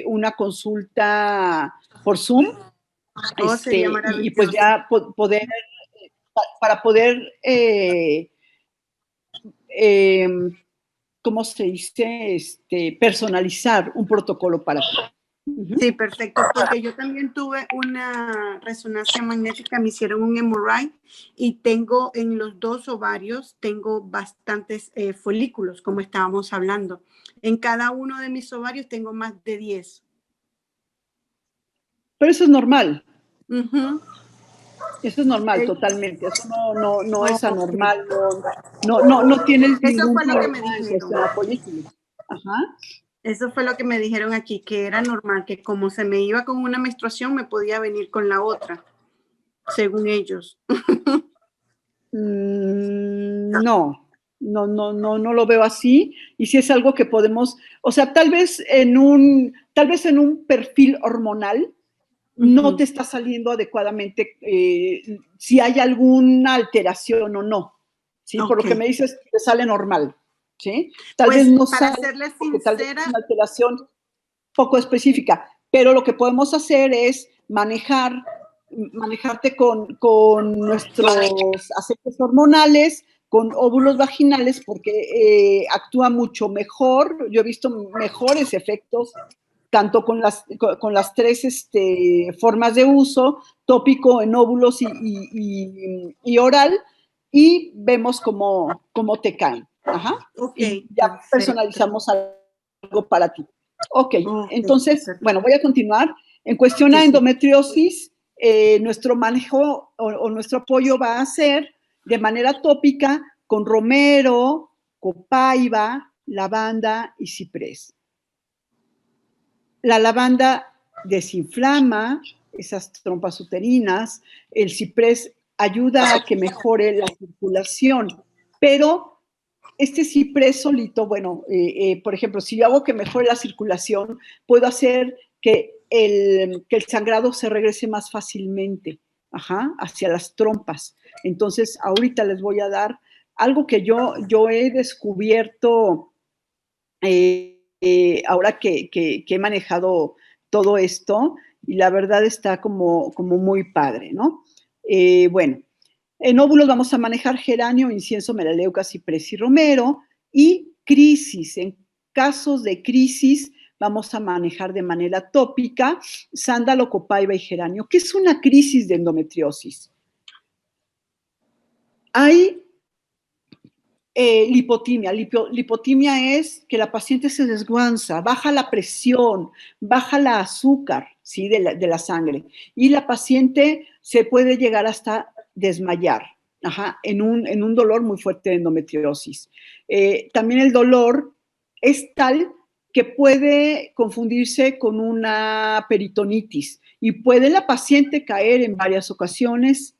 Speaker 1: una consulta por Zoom
Speaker 3: Oh, sería
Speaker 1: y pues
Speaker 3: maravilloso.
Speaker 1: ya poder, para poder, eh, ¿cómo se dice? Personalizar un protocolo para ti.
Speaker 3: Sí, perfecto, porque yo también tuve una resonancia magnética, me hicieron un MRI y tengo en los 2 ovarios, tengo bastantes folículos, como estábamos hablando. En cada uno de mis ovarios tengo más de 10.
Speaker 1: Pero eso es normal.
Speaker 3: Uh-huh.
Speaker 1: Eso es normal, totalmente. Eso no
Speaker 3: Oh,
Speaker 1: es
Speaker 3: okay.
Speaker 1: anormal, no tienes
Speaker 3: Eso
Speaker 1: ningún
Speaker 3: fue lo que
Speaker 1: problema
Speaker 3: me
Speaker 1: en
Speaker 3: dijeron.
Speaker 1: cuestión a folículos. Ajá.
Speaker 3: Eso fue lo que me dijeron aquí, que era normal, que como se me iba con una menstruación, me podía venir con la otra, según ellos.
Speaker 1: No lo veo así. Y si es algo que podemos, o sea, tal vez en un perfil hormonal no te está saliendo adecuadamente si hay alguna alteración o no, ¿sí? Por lo que
Speaker 3: Ok.
Speaker 1: me dices, te sale normal, ¿sí? Tal vez
Speaker 3: Pues
Speaker 1: no
Speaker 3: para
Speaker 1: sale
Speaker 3: serles
Speaker 1: porque tal vez es
Speaker 3: sincera,
Speaker 1: una alteración poco específica, pero lo que podemos hacer es manejarte con nuestros aceites hormonales, con óvulos vaginales, porque actúa mucho mejor. Yo he visto mejores efectos tanto con las 3 formas de uso, tópico, en óvulos y oral, y vemos cómo te caen. Ajá.
Speaker 3: ok,
Speaker 1: Y ya
Speaker 3: perfecto.
Speaker 1: personalizamos algo para ti. Ok,
Speaker 3: Ok,
Speaker 1: entonces,
Speaker 3: perfecto.
Speaker 1: bueno, voy a continuar. En cuestión
Speaker 3: Sí,
Speaker 1: a
Speaker 3: sí.
Speaker 1: endometriosis, nuestro manejo o nuestro apoyo va a ser de manera tópica con romero, copaiba, lavanda y ciprés. La lavanda desinflama esas trompas uterinas, el ciprés ayuda a que mejore la circulación, pero este ciprés solito, bueno, por ejemplo, si yo hago que mejore la circulación, puedo hacer que el sangrado se regrese más fácilmente, hacia las trompas. Entonces, ahorita les voy a dar algo que yo he descubierto ahora que he manejado todo esto, y la verdad está como muy padre, ¿no? Bueno, en óvulos vamos a manejar geranio, incienso, melaleuca, ciprés y romero, y crisis. En casos de crisis vamos a manejar de manera tópica sándalo, copaiba y geranio. ¿Qué es una crisis de endometriosis? Hay lipotimia. Lipotimia es que la paciente se desguanza, baja la presión, baja la azúcar, ¿sí? de la sangre. Y la paciente se puede llegar hasta desmayar, en un dolor muy fuerte de endometriosis. También el dolor es tal que puede confundirse con una peritonitis y puede la paciente caer en varias ocasiones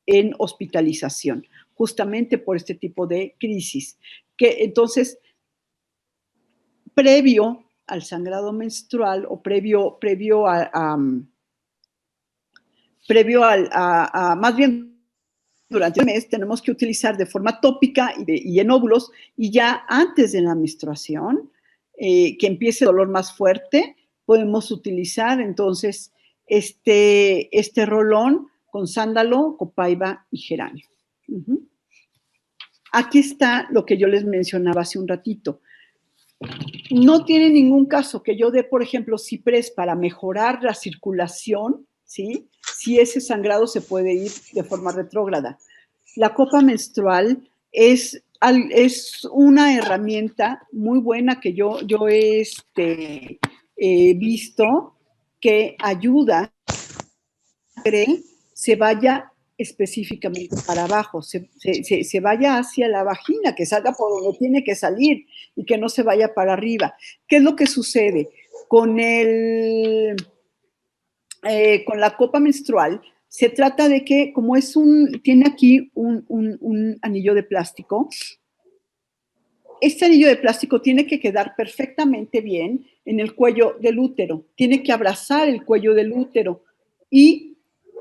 Speaker 1: en hospitalización, justamente por este tipo de crisis. Que entonces, previo al sangrado menstrual o previo más bien durante el mes, tenemos que utilizar de forma tópica y en óvulos, y ya antes de la menstruación, que empiece el dolor más fuerte, podemos utilizar entonces este rolón con sándalo, copaiba y geranio. Aquí está lo que yo les mencionaba hace un ratito. No tiene ningún caso que yo dé, por ejemplo, ciprés para mejorar la circulación, ¿sí? Si ese sangrado se puede ir de forma retrógrada. La copa menstrual es una herramienta muy buena que yo he visto que ayuda a que se vaya específicamente para abajo, se vaya hacia la vagina, que salga por donde tiene que salir y que no se vaya para arriba. ¿Qué es lo que sucede? Con la copa menstrual, se trata de que, como tiene aquí un anillo de plástico, este anillo de plástico tiene que quedar perfectamente bien en el cuello del útero, tiene que abrazar el cuello del útero y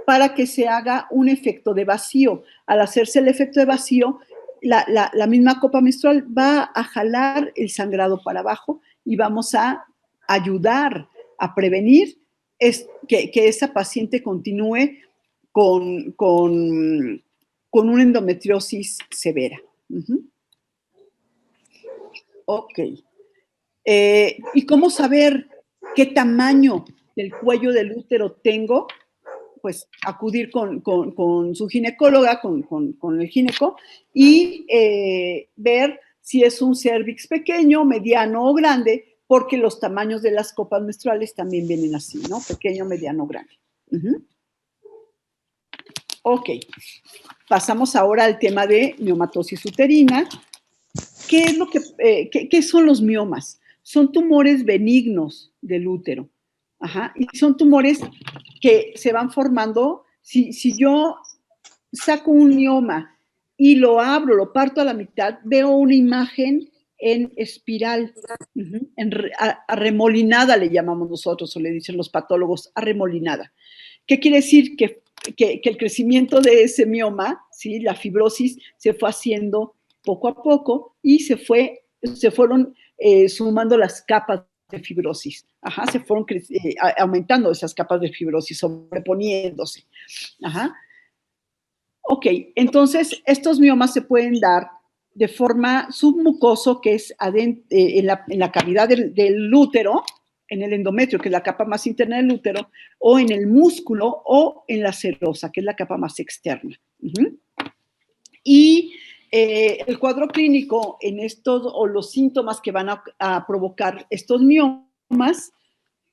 Speaker 1: para que se haga un efecto de vacío. Al hacerse el efecto de vacío, la misma copa menstrual va a jalar el sangrado para abajo y vamos a ayudar a prevenir que esa paciente continúe con una endometriosis severa. Ok. ¿Y cómo saber qué tamaño del cuello del útero tengo? Pues acudir con su ginecóloga, con el gineco, y ver si es un cérvix pequeño, mediano o grande, porque los tamaños de las copas menstruales también vienen así, ¿no? Pequeño, mediano, grande. Ok. Pasamos ahora al tema de miomatosis uterina. ¿Qué son los miomas? Son tumores benignos del útero. Ajá. Y son tumores que se van formando. Si yo saco un mioma y lo abro, lo parto a la mitad, veo una imagen en espiral, arremolinada le llamamos nosotros, o le dicen los patólogos, arremolinada. ¿Qué quiere decir? Que el crecimiento de ese mioma, ¿sí? La fibrosis se fue haciendo poco a poco y se fueron sumando las capas de fibrosis. Ajá, se fueron aumentando esas capas de fibrosis, sobreponiéndose. Ajá. Ok, entonces estos miomas se pueden dar de forma submucoso, que es en la cavidad del útero, en el endometrio, que es la capa más interna del útero, o en el músculo, o en la serosa, que es la capa más externa. Y el cuadro clínico en estos, o los síntomas que van a provocar estos miomas,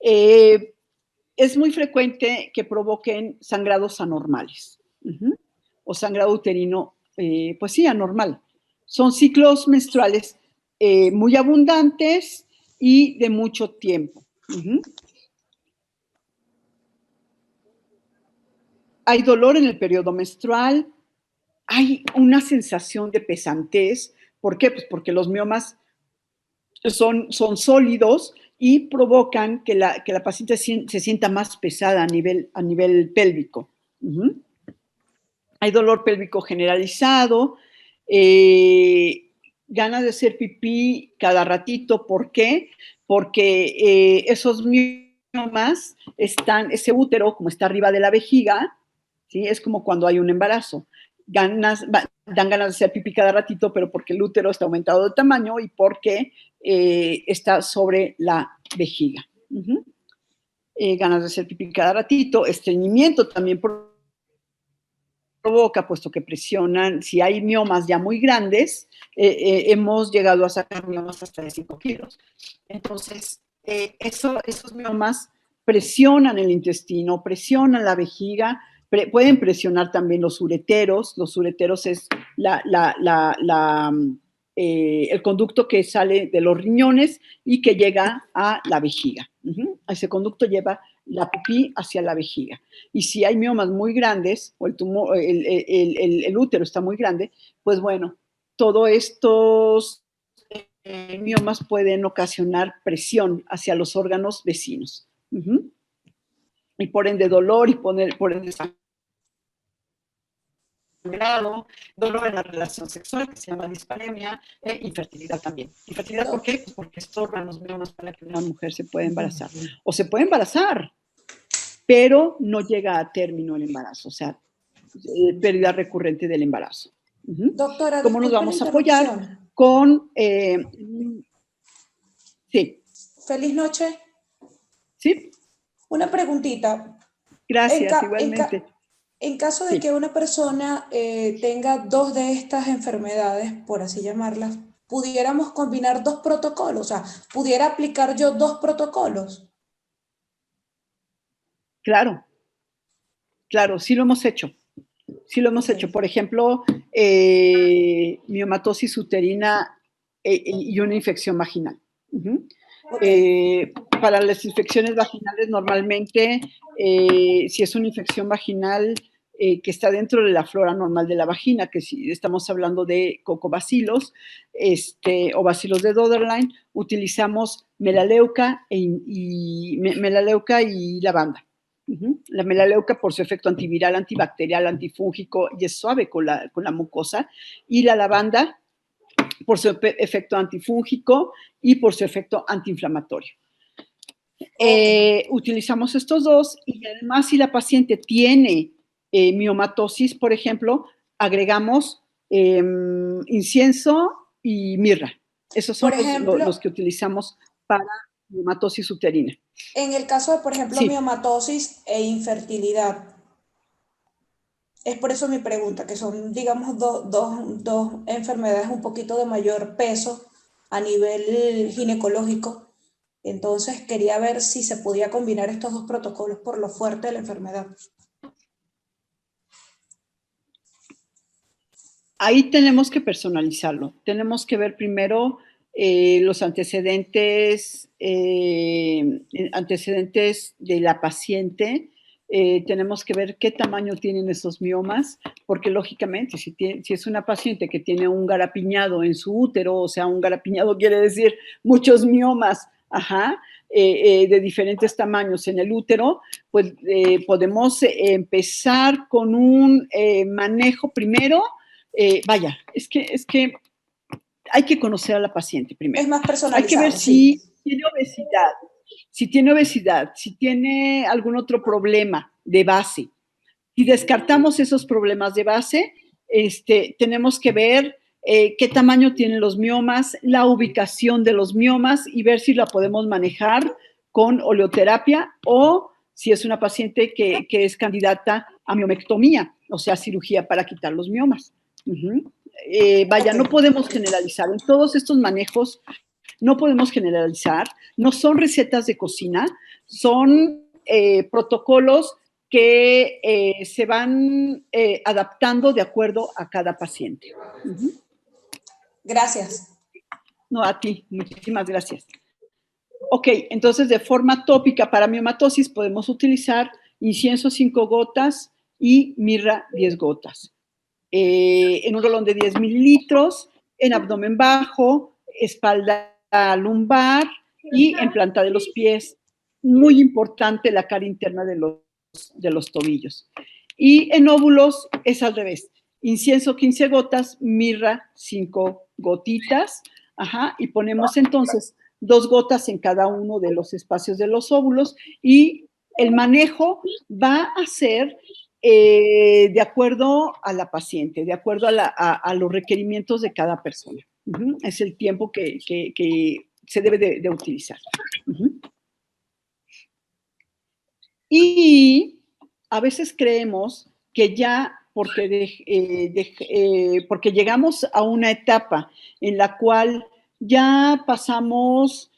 Speaker 1: es muy frecuente que provoquen sangrados anormales. O sangrado uterino, pues sí, anormal. Son ciclos menstruales muy abundantes y de mucho tiempo. Hay dolor en el periodo menstrual, hay una sensación de pesantez. ¿Por qué? Pues porque los miomas son sólidos y provocan que la paciente se sienta más pesada a nivel pélvico. Hay dolor pélvico generalizado, ganas de hacer pipí cada ratito. ¿Por qué? Porque esos miomas ese útero, como está arriba de la vejiga, ¿sí? Es como cuando hay un embarazo. Dan ganas de hacer pipí cada ratito, pero porque el útero está aumentado de tamaño y porque está sobre la vejiga. Ganas de hacer pipí cada ratito, estreñimiento también provoca, puesto que presionan. Si hay miomas ya muy grandes, hemos llegado a sacar miomas hasta de 5 kilos. Entonces, esos miomas presionan el intestino, presionan la vejiga, pueden presionar también los ureteros. Los ureteros es el conducto que sale de los riñones y que llega a la vejiga. Ese conducto lleva la pipí hacia la vejiga. Y si hay miomas muy grandes, o el útero está muy grande, pues bueno, todos estos miomas pueden ocasionar presión hacia los órganos vecinos. Y por ende dolor, y por ende sangrado, dolor en la relación sexual, que se llama disparemia, e infertilidad también. ¿Infertilidad por qué? Pues porque estorban los miomas para que una mujer se pueda embarazar. O se puede embarazar, pero no llega a término el embarazo, o sea, pérdida recurrente del embarazo.
Speaker 4: Doctora,
Speaker 1: ¿cómo nos vamos a apoyar? Con Sí.
Speaker 4: Feliz noche.
Speaker 1: Sí.
Speaker 4: Una preguntita.
Speaker 1: Gracias, igualmente.
Speaker 4: En caso de que una persona tenga 2 de estas enfermedades, por así llamarlas, ¿pudiéramos combinar 2 protocolos? O sea, ¿pudiera aplicar yo 2 protocolos?
Speaker 1: Claro, sí lo hemos hecho. Sí lo hemos hecho. Por ejemplo, miomatosis uterina y una infección vaginal. Para las infecciones vaginales, normalmente, si es una infección vaginal que está dentro de la flora normal de la vagina, que si estamos hablando de cocobacilos o bacilos de Doderlein, utilizamos melaleuca y lavanda. La melaleuca por su efecto antiviral, antibacterial, antifúngico y es suave con la mucosa, y la lavanda por su efecto antifúngico y por su efecto antiinflamatorio. Utilizamos estos dos, y además si la paciente tiene miomatosis, por ejemplo, agregamos incienso y mirra. Esos son los que utilizamos para miomatosis uterina.
Speaker 4: En el caso de, por ejemplo, miomatosis e infertilidad, es por eso mi pregunta, que son, digamos, dos enfermedades un poquito de mayor peso a nivel ginecológico. Entonces quería ver si se podía combinar estos 2 protocolos por lo fuerte de la enfermedad.
Speaker 1: Ahí tenemos que personalizarlo. Tenemos que ver primero los antecedentes de la paciente. Tenemos que ver qué tamaño tienen esos miomas, porque lógicamente si es una paciente que tiene un garapiñado en su útero, o sea, un garapiñado quiere decir muchos miomas, de diferentes tamaños en el útero, pues podemos empezar con un manejo primero. Es que hay que conocer a la paciente primero.
Speaker 4: Es más personalizado.
Speaker 1: Hay que ver si tiene obesidad, si tiene algún otro problema de base. Si descartamos esos problemas de base, tenemos que ver qué tamaño tienen los miomas, la ubicación de los miomas y ver si la podemos manejar con oleoterapia o si es una paciente que es candidata a miomectomía, o sea, cirugía para quitar los miomas. No podemos generalizar. En todos estos manejos no podemos generalizar. No son recetas de cocina, son protocolos que se van adaptando de acuerdo a cada paciente.
Speaker 4: Gracias.
Speaker 1: No, a ti. Muchísimas gracias. Ok, entonces de forma tópica para miomatosis podemos utilizar incienso 5 gotas y mirra 10 gotas. En un rolón de 10 mililitros, en abdomen bajo, espalda lumbar y en planta de los pies. Muy importante la cara interna de los tobillos. Y en óvulos es al revés. Incienso 15 gotas, mirra 5 gotitas. Y ponemos entonces 2 gotas en cada uno de los espacios de los óvulos y el manejo va a ser de acuerdo a la paciente, de acuerdo a los requerimientos de cada persona. Es el tiempo que se debe de utilizar. Y a veces creemos que ya porque llegamos a una etapa en la cual ya pasamos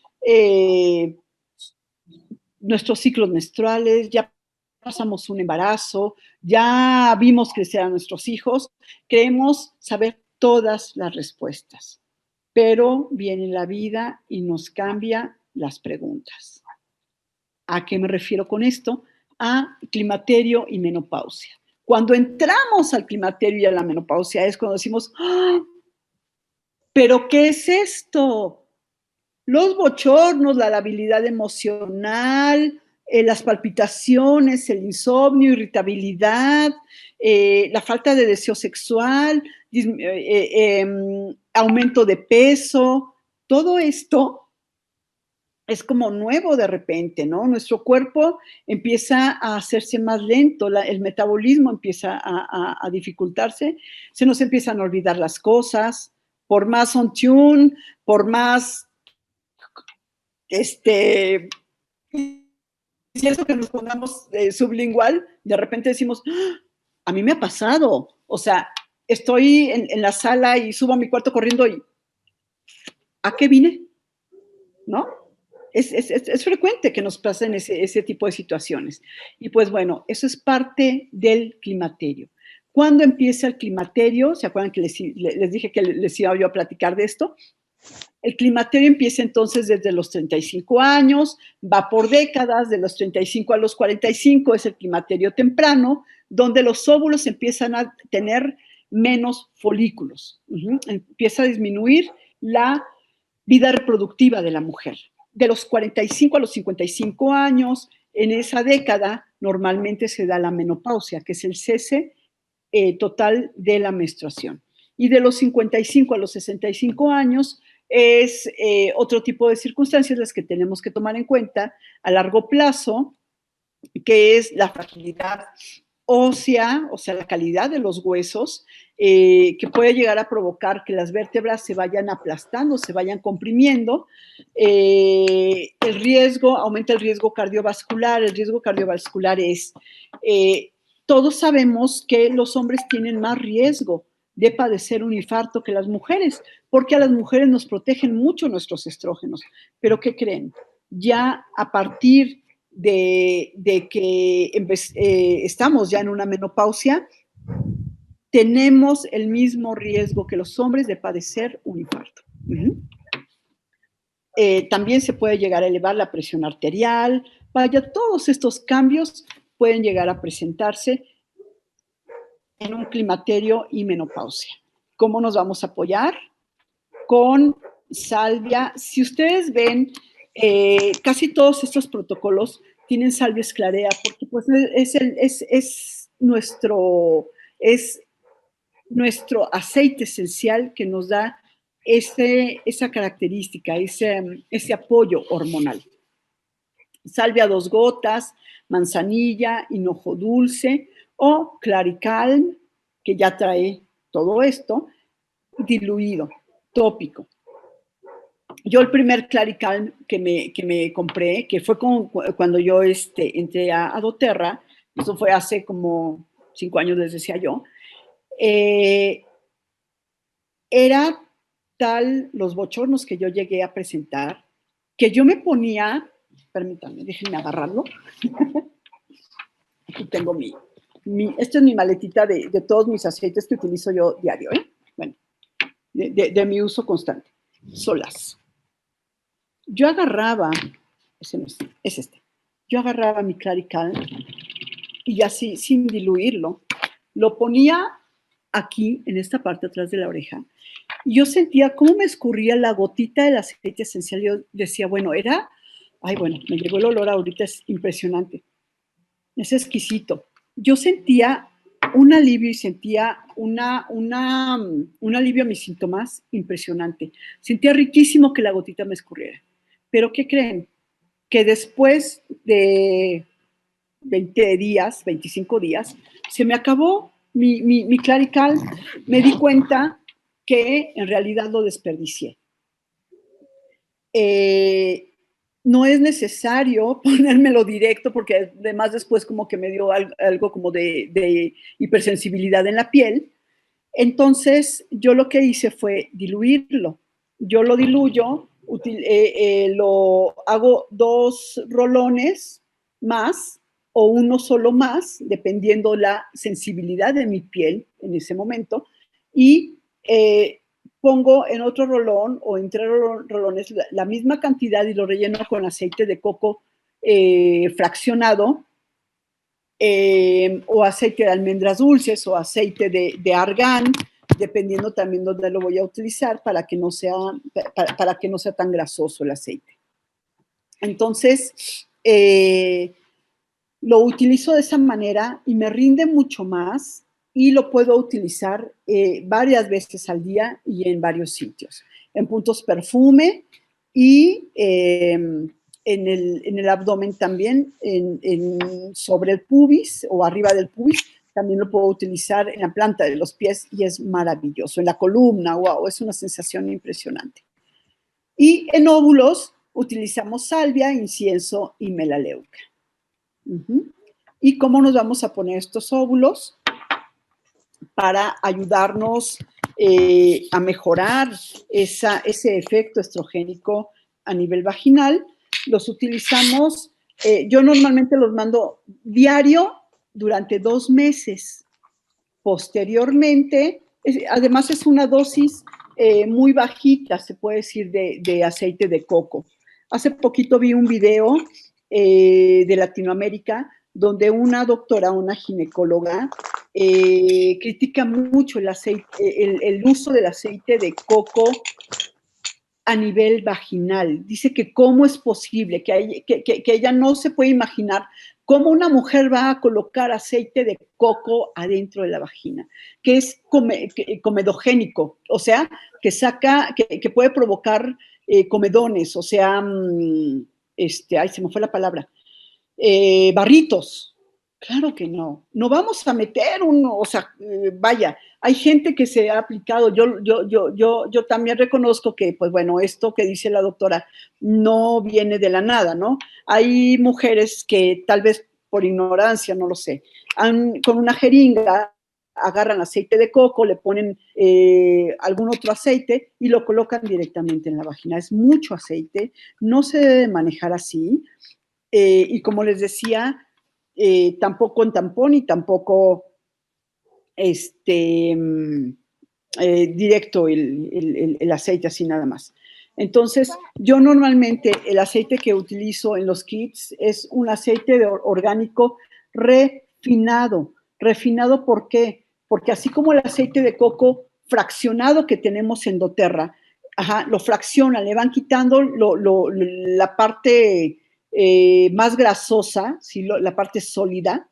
Speaker 1: nuestros ciclos menstruales, ya pasamos un embarazo, ya vimos crecer a nuestros hijos, creemos saber todas las respuestas, pero viene la vida y nos cambia las preguntas. ¿A qué me refiero con esto? A climaterio y menopausia. Cuando entramos al climaterio y a la menopausia es cuando decimos, ¡ah! ¿Pero qué es esto? Los bochornos, la labilidad emocional, las palpitaciones, el insomnio, irritabilidad, la falta de deseo sexual, aumento de peso, todo esto es como nuevo de repente, ¿no? Nuestro cuerpo empieza a hacerse más lento, el metabolismo empieza a dificultarse, se nos empiezan a olvidar las cosas, por más on tune, por más si eso que nos pongamos sublingual, de repente decimos, ¡ah! A mí me ha pasado, o sea, estoy en la sala y subo a mi cuarto corriendo y ¿a qué vine? ¿No? Es frecuente que nos pasen ese tipo de situaciones. Y pues bueno, eso es parte del climaterio. ¿Cuándo empieza el climaterio? ¿Se acuerdan que les dije que les iba yo a platicar de esto? El climaterio empieza entonces desde los 35 años, va por décadas, de los 35 a los 45 es el climaterio temprano, donde los óvulos empiezan a tener menos folículos. Empieza a disminuir la vida reproductiva de la mujer. De los 45 a los 55 años, en esa década, normalmente se da la menopausia, que es el cese total de la menstruación. Y de los 55 a los 65 años es otro tipo de circunstancias las que tenemos que tomar en cuenta a largo plazo, que es la fragilidad ósea, o sea, la calidad de los huesos, que puede llegar a provocar que las vértebras se vayan aplastando, se vayan comprimiendo. Aumenta el riesgo cardiovascular. El riesgo cardiovascular es, todos sabemos que los hombres tienen más riesgo de padecer un infarto que las mujeres, porque a las mujeres nos protegen mucho nuestros estrógenos. Pero ¿qué creen? Ya a partir de que estamos ya en una menopausia, tenemos el mismo riesgo que los hombres de padecer un infarto. También se puede llegar a elevar la presión arterial. Vaya, todos estos cambios pueden llegar a presentarse en un climaterio y menopausia. ¿Cómo nos vamos a apoyar? Con salvia. Si ustedes ven, casi todos estos protocolos tienen salvia esclarea, porque pues es nuestro aceite esencial que nos da esa característica, ese apoyo hormonal. Salvia 2 gotas, manzanilla, hinojo dulce o Claricalm, que ya trae todo esto, diluido, tópico. Yo el primer Claricalm que me compré, que fue cuando yo entré a doTERRA, eso fue hace como 5 años, les decía yo, era tal los bochornos que yo llegué a presentar, que yo me ponía, permítanme, déjenme agarrarlo. Aquí tengo esta es mi maletita de todos mis aceites que utilizo yo diario, bueno, de mi uso constante. Solas. Yo agarraba, ese no es este, yo agarraba mi Claricalm y así, sin diluirlo, lo ponía aquí, en esta parte atrás de la oreja, y yo sentía cómo me escurría la gotita del aceite esencial. Yo decía, bueno, me llegó el olor ahorita, es impresionante, es exquisito. Yo sentía un alivio y sentía un alivio a mis síntomas impresionante. Sentía riquísimo que la gotita me escurriera. Pero ¿qué creen? Que después de 20 días, 25 días, se me acabó mi Claricalm. Me di cuenta que en realidad lo desperdicié. No es necesario ponérmelo directo, porque además después como que me dio algo como de hipersensibilidad en la piel. Entonces yo lo que hice fue diluirlo. Yo lo diluyo, lo hago 2 rolones más o uno solo más, dependiendo la sensibilidad de mi piel en ese momento, y pongo en otro rolón o en 3 rolones la misma cantidad y lo relleno con aceite de coco fraccionado, o aceite de almendras dulces o aceite de argán, dependiendo también dónde lo voy a utilizar para que no sea tan grasoso el aceite. Entonces, lo utilizo de esa manera y me rinde mucho más, y lo puedo utilizar varias veces al día y en varios sitios. En puntos perfume y en el abdomen también, sobre el pubis o arriba del pubis. También lo puedo utilizar en la planta de los pies y es maravilloso. En la columna, wow, es una sensación impresionante. Y en óvulos, utilizamos salvia, incienso y melaleuca. ¿Y cómo nos vamos a poner estos óvulos? Para ayudarnos a mejorar ese efecto estrogénico a nivel vaginal. Los utilizamos, yo normalmente los mando diario durante 2 meses. Posteriormente, además es una dosis muy bajita, se puede decir, de aceite de coco. Hace poquito vi un video de Latinoamérica donde una doctora, una ginecóloga, critica mucho el uso del aceite de coco a nivel vaginal. Dice que cómo es posible, que ella no se puede imaginar cómo una mujer va a colocar aceite de coco adentro de la vagina, que es comedogénico, o sea, que puede provocar comedones, o sea, se me fue la palabra, barritos. Claro que no. No vamos a meter vaya, hay gente que se ha aplicado, yo también reconozco que, pues bueno, esto que dice la doctora no viene de la nada, ¿no? Hay mujeres que tal vez por ignorancia, no lo sé, con una jeringa agarran aceite de coco, le ponen algún otro aceite y lo colocan directamente en la vagina. Es mucho aceite, no se debe manejar así. Y como les decía, tampoco en tampón y tampoco directo el aceite así nada más. Entonces, yo normalmente el aceite que utilizo en los kits es un aceite orgánico refinado. ¿Refinado por qué? Porque así como el aceite de coco fraccionado que tenemos en doTERRA, lo fraccionan, le van quitando la parte más grasosa, ¿sí? La parte sólida.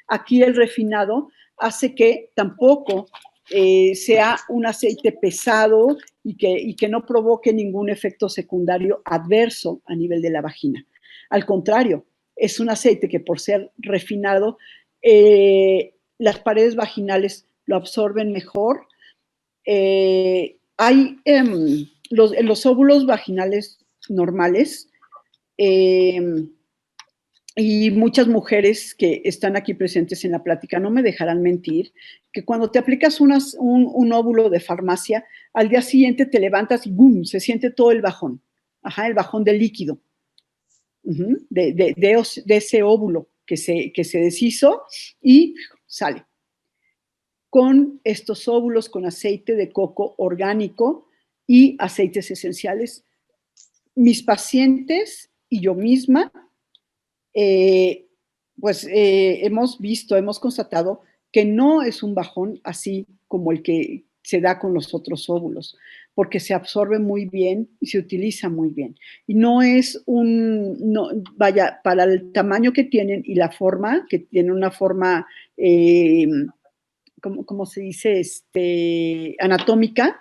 Speaker 1: Aquí el refinado hace que tampoco sea un aceite pesado y que no provoque ningún efecto secundario adverso a nivel de la vagina. Al contrario, es un aceite que por ser refinado, las paredes vaginales lo absorben mejor. Hay los óvulos vaginales normales, y muchas mujeres que están aquí presentes en la plática no me dejarán mentir, que cuando te aplicas un óvulo de farmacia, al día siguiente te levantas y ¡boom! Se siente todo el bajón, el bajón del líquido, de ese óvulo que se deshizo y sale. Con estos óvulos con aceite de coco orgánico y aceites esenciales, mis pacientes y yo misma, hemos constatado que no es un bajón así como el que se da con los otros óvulos, porque se absorbe muy bien y se utiliza muy bien. Y no es para el tamaño que tienen y la forma, que tienen una forma, ¿cómo se dice? Anatómica,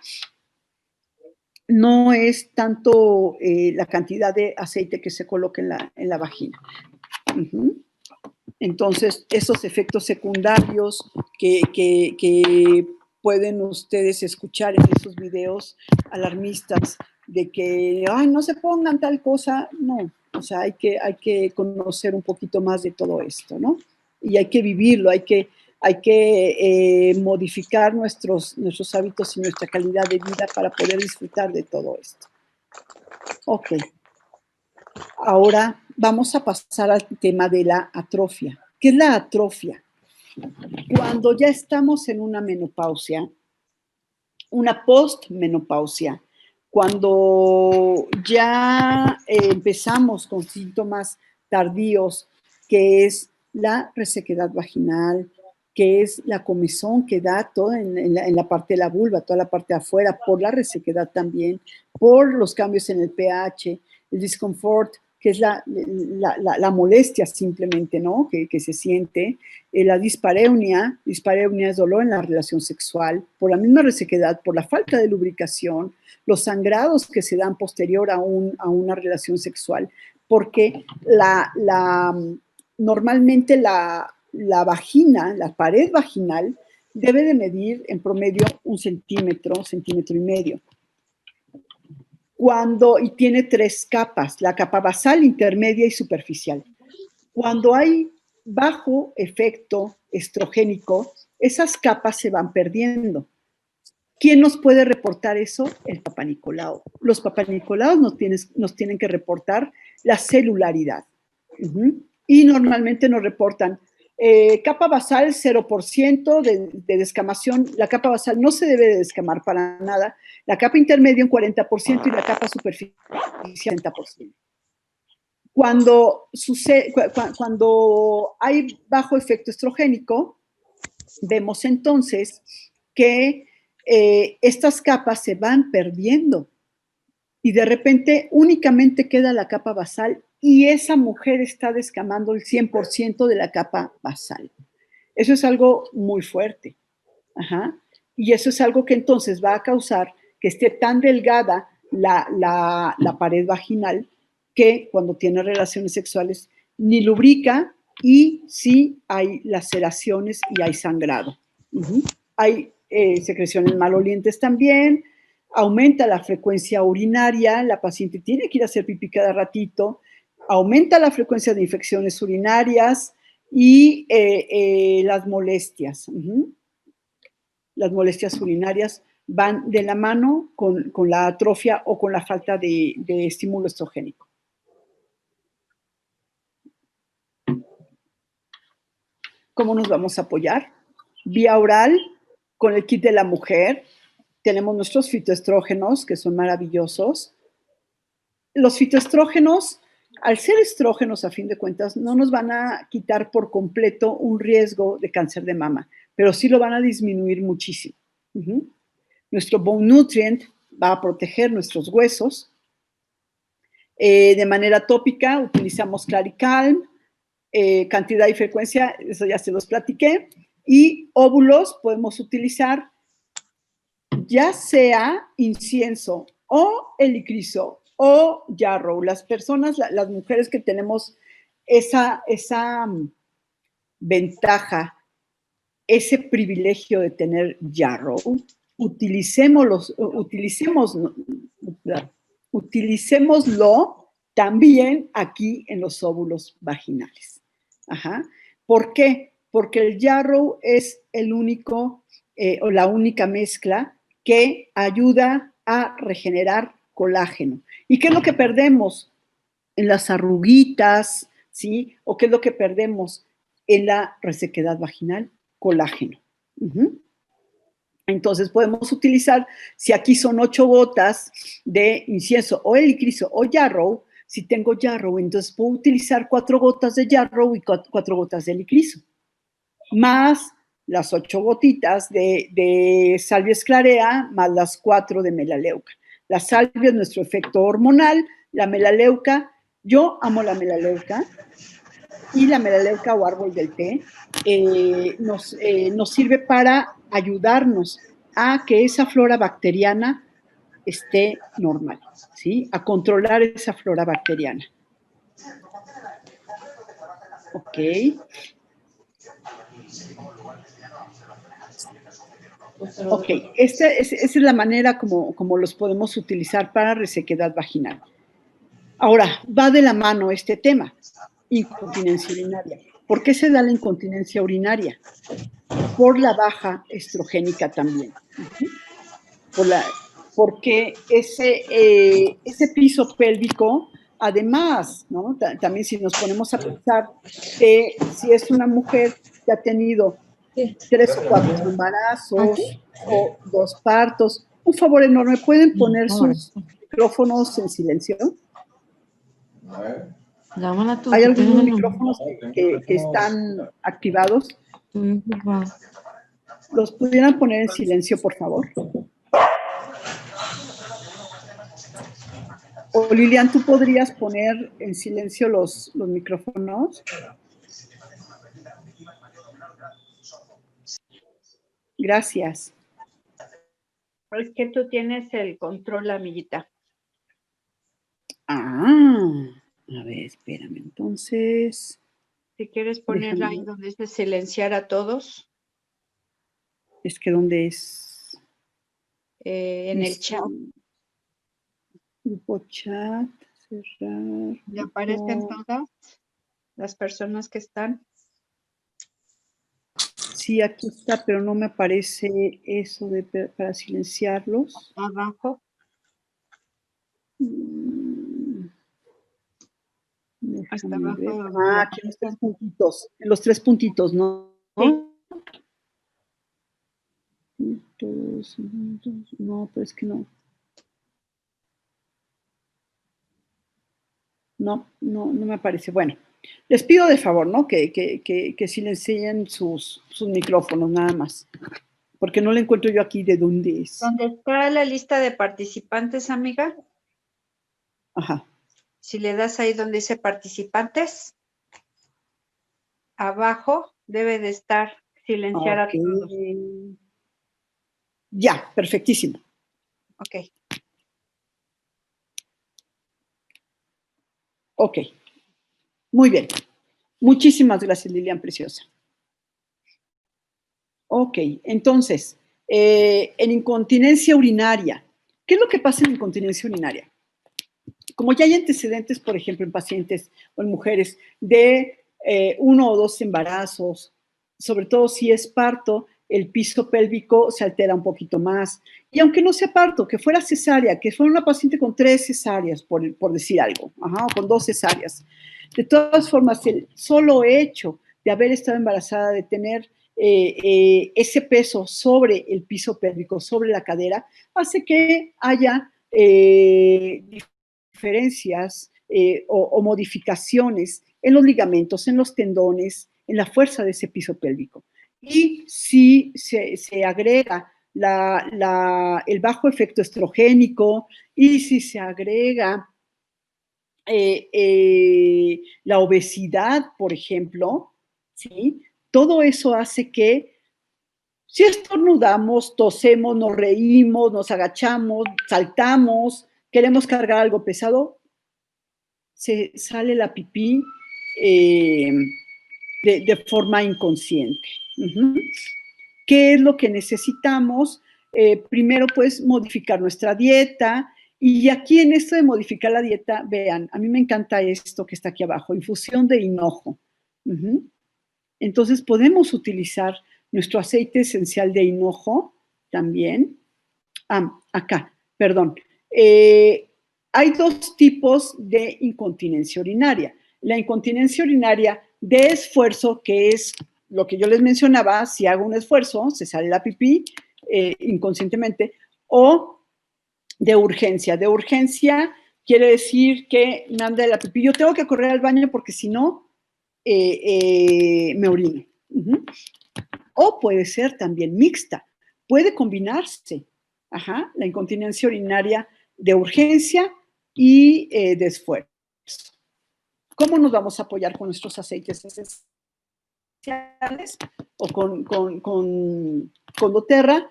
Speaker 1: no es tanto la cantidad de aceite que se coloca en la vagina. Entonces, esos efectos secundarios que pueden ustedes escuchar en esos videos alarmistas de que, ay, no se pongan tal cosa, no. O sea, hay que conocer un poquito más de todo esto, ¿no? Y hay que vivirlo, hay que modificar nuestros hábitos y nuestra calidad de vida para poder disfrutar de todo esto. Ok. Ahora vamos a pasar al tema de la atrofia. ¿Qué es la atrofia? Cuando ya estamos en una menopausia, una postmenopausia, cuando ya empezamos con síntomas tardíos, que es la resequedad vaginal, que es la comezón que da toda en la parte de la vulva, toda la parte de afuera, por la resequedad también, por los cambios en el pH, el disconfort, que es la molestia simplemente, ¿no? Que se siente, la dispareunia es dolor en la relación sexual, por la misma resequedad, por la falta de lubricación, los sangrados que se dan posterior a una relación sexual, porque normalmente la vagina, la pared vaginal, debe de medir en promedio 1 centímetro, centímetro y medio. y tiene 3 capas, la capa basal, intermedia y superficial. Cuando hay bajo efecto estrogénico, esas capas se van perdiendo. ¿Quién nos puede reportar eso? El Papá Nicolau. Los Papá Nicolaos nos tienen que reportar la celularidad. Y normalmente nos reportan capa basal 0% de descamación. La capa basal no se debe de descamar para nada. La capa intermedia un 40% y la capa superficial un 60%. Cuando hay bajo efecto estrogénico, vemos entonces que estas capas se van perdiendo y de repente únicamente queda la capa basal y esa mujer está descamando el 100% de la capa basal. Eso es algo muy fuerte. Ajá. Y eso es algo que entonces va a causar que esté tan delgada la pared vaginal que cuando tiene relaciones sexuales ni lubrica y sí hay laceraciones y hay sangrado. Hay secreciones malolientes también, aumenta la frecuencia urinaria, la paciente tiene que ir a hacer pipí cada ratito, aumenta la frecuencia de infecciones urinarias y las molestias. Las molestias urinarias van de la mano con la atrofia o con la falta de estímulo estrogénico. ¿Cómo nos vamos a apoyar? Vía oral, con el kit de la mujer. Tenemos nuestros fitoestrógenos, que son maravillosos. Los fitoestrógenos, al ser estrógenos, a fin de cuentas, no nos van a quitar por completo un riesgo de cáncer de mama, pero sí lo van a disminuir muchísimo. Nuestro Bone Nutrient va a proteger nuestros huesos. De manera tópica, utilizamos Claricalm, cantidad y frecuencia, eso ya se los platiqué. Y óvulos podemos utilizar ya sea incienso o helichrysum o yarrow. Las personas, las mujeres que tenemos esa ventaja, ese privilegio de tener yarrow, utilicémoslo también aquí en los óvulos vaginales. Ajá. ¿Por qué? Porque el yarrow es el único o la única mezcla que ayuda a regenerar colágeno. ¿Y qué es lo que perdemos? En las arruguitas, ¿sí? ¿O qué es lo que perdemos en la resequedad vaginal? Colágeno. Entonces podemos utilizar, si aquí son 8 gotas de incienso o helichrysum o yarrow, si tengo yarrow, entonces puedo utilizar 4 gotas de yarrow y 4 gotas de helichrysum, más las 8 gotitas de salvia esclarea, más las 4 de melaleuca. La salvia es nuestro efecto hormonal, la melaleuca, yo amo la melaleuca, y la melaleuca o árbol del té nos sirve para ayudarnos a que esa flora bacteriana esté normal, ¿sí? A controlar esa flora bacteriana. Ok. Ok, esa es la manera como los podemos utilizar para resequedad vaginal. Ahora, va de la mano este tema, incontinencia urinaria. ¿Por qué se da la incontinencia urinaria? Por la baja estrogénica también. Porque ese piso pélvico, además, ¿no? También si nos ponemos a pensar que si es una mujer que ha tenido 3 o 4 embarazos o 2 partos, un favor enorme, ¿pueden poner sus micrófonos en silencio? ¿Hay algunos micrófonos que están activados? ¿Los pudieran poner en silencio, por favor? O Lilian, ¿tú podrías poner en silencio los micrófonos? Gracias.
Speaker 3: Es que tú tienes el control, amiguita.
Speaker 1: A ver, espérame, entonces.
Speaker 3: Si quieres ponerla ahí donde dice silenciar a todos.
Speaker 1: Es que ¿dónde es?
Speaker 3: En el chat.
Speaker 1: Grupo chat, cerrar.
Speaker 5: ¿Le aparecen
Speaker 1: grupo.
Speaker 5: todas las personas que están?
Speaker 1: Sí, aquí está, pero no me aparece eso de para silenciarlos.
Speaker 5: Abajo. Hasta
Speaker 1: Déjame
Speaker 5: abajo.
Speaker 1: ver.
Speaker 5: Donde le
Speaker 1: Aquí en los 3
Speaker 5: aparecen.
Speaker 1: puntitos. En los 3 puntitos, ¿no?
Speaker 5: Sí.
Speaker 1: No, pero es que no. No me aparece. Bueno, les pido de favor, ¿no? Que silencien sus micrófonos nada más. Porque no le encuentro yo aquí de dónde es.
Speaker 5: ¿Dónde está la lista de participantes, amiga?
Speaker 1: Ajá.
Speaker 5: Si le das ahí donde dice participantes, abajo debe de estar silenciar a todos.
Speaker 1: Ya, perfectísimo.
Speaker 5: Ok.
Speaker 1: Ok. Muy bien. Muchísimas gracias, Lilian Preciosa. Ok, entonces, en incontinencia urinaria, ¿qué es lo que pasa en incontinencia urinaria? Como ya hay antecedentes, por ejemplo, en pacientes o en mujeres de 1 o 2 embarazos, sobre todo si es parto, el piso pélvico se altera un poquito más. Y aunque no sea parto, que fuera cesárea, que fuera una paciente con 3 cesáreas, por decir algo, o con 2 cesáreas. De todas formas, el solo hecho de haber estado embarazada, de tener ese peso sobre el piso pélvico, sobre la cadera, hace que haya diferencias o modificaciones en los ligamentos, en los tendones, en la fuerza de ese piso pélvico. Y si se agrega el bajo efecto estrogénico y si se agrega la obesidad, por ejemplo, ¿sí? Todo eso hace que si estornudamos, tosemos, nos reímos, nos agachamos, saltamos, queremos cargar algo pesado, se sale la pipí de forma inconsciente. ¿Qué es lo que necesitamos? Primero, pues, modificar nuestra dieta. Y aquí en esto de modificar la dieta, vean, a mí me encanta esto que está aquí abajo, infusión de hinojo. Entonces, podemos utilizar nuestro aceite esencial de hinojo también. Acá, perdón. Hay 2 tipos de incontinencia urinaria. La incontinencia urinaria de esfuerzo, que es lo que yo les mencionaba, si hago un esfuerzo, se sale la pipí inconscientemente, o de urgencia. De urgencia quiere decir que me anda la pipí. Yo tengo que correr al baño porque si no, me orino. O puede ser también mixta. Puede combinarse. La incontinencia urinaria de urgencia y de esfuerzo. ¿Cómo nos vamos a apoyar con nuestros aceites esenciales o con doTERRA?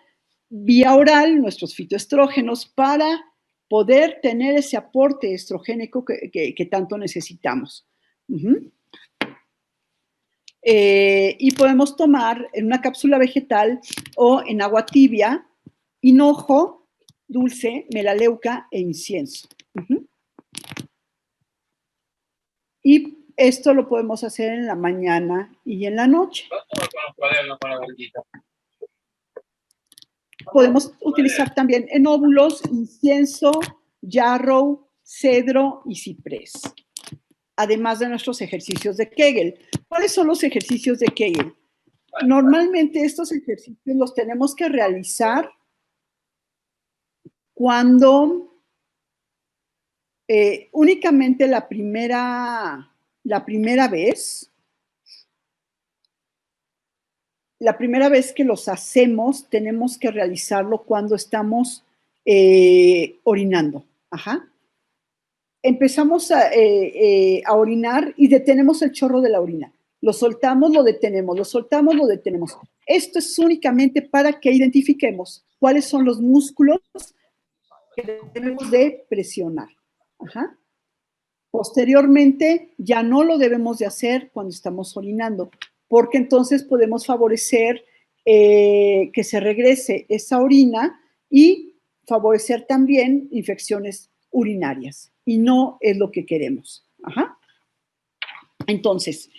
Speaker 1: Vía oral, nuestros fitoestrógenos para poder tener ese aporte estrogénico que tanto necesitamos. Y podemos tomar en una cápsula vegetal o en agua tibia, hinojo, dulce, melaleuca e incienso. Y esto lo podemos hacer en la mañana y en la noche. Podemos utilizar también en óvulos, incienso, yarrow, cedro y ciprés. Además de nuestros ejercicios de Kegel. ¿Cuáles son los ejercicios de Kegel? Normalmente estos ejercicios los tenemos que realizar cuando únicamente la primera vez que los hacemos, tenemos que realizarlo cuando estamos orinando. Empezamos a orinar y detenemos el chorro de la orina. Lo soltamos, lo detenemos, lo soltamos, lo detenemos. Esto es únicamente para que identifiquemos cuáles son los músculos que debemos de presionar. Posteriormente, ya no lo debemos de hacer cuando estamos orinando, porque entonces podemos favorecer que se regrese esa orina y favorecer también infecciones urinarias y no es lo que queremos. Ajá. Entonces,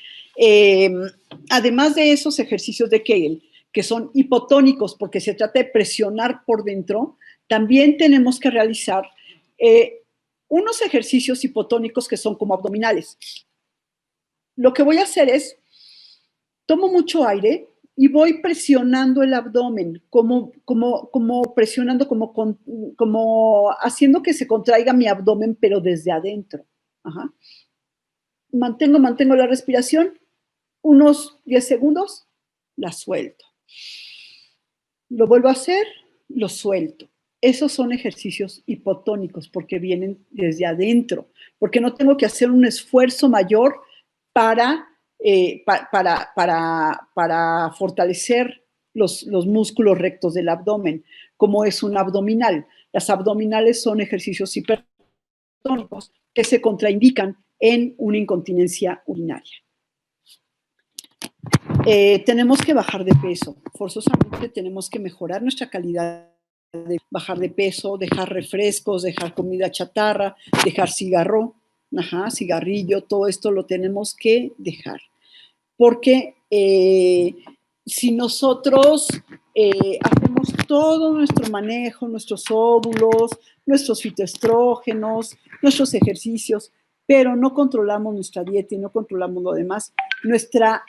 Speaker 1: además de esos ejercicios de Kegel, que son hipotónicos porque se trata de presionar por dentro, también tenemos que realizar unos ejercicios hipotónicos que son como abdominales. Lo que voy a hacer es, tomo mucho aire y voy presionando el abdomen, como presionando, como haciendo que se contraiga mi abdomen, pero desde adentro. Ajá. Mantengo la respiración, unos 10 segundos, la suelto. Lo vuelvo a hacer, lo suelto. Esos son ejercicios hipotónicos porque vienen desde adentro, porque no tengo que hacer un esfuerzo mayor para fortalecer los músculos rectos del abdomen, como es un abdominal. Las abdominales son ejercicios hipertónicos que se contraindican en una incontinencia urinaria. Tenemos que bajar de peso. Forzosamente tenemos que mejorar nuestra calidad de bajar de peso, dejar refrescos, dejar comida chatarra, dejar cigarrillo, todo esto lo tenemos que dejar. Porque si nosotros hacemos todo nuestro manejo, nuestros óvulos, nuestros fitoestrógenos, nuestros ejercicios, pero no controlamos nuestra dieta y no controlamos lo demás, nuestra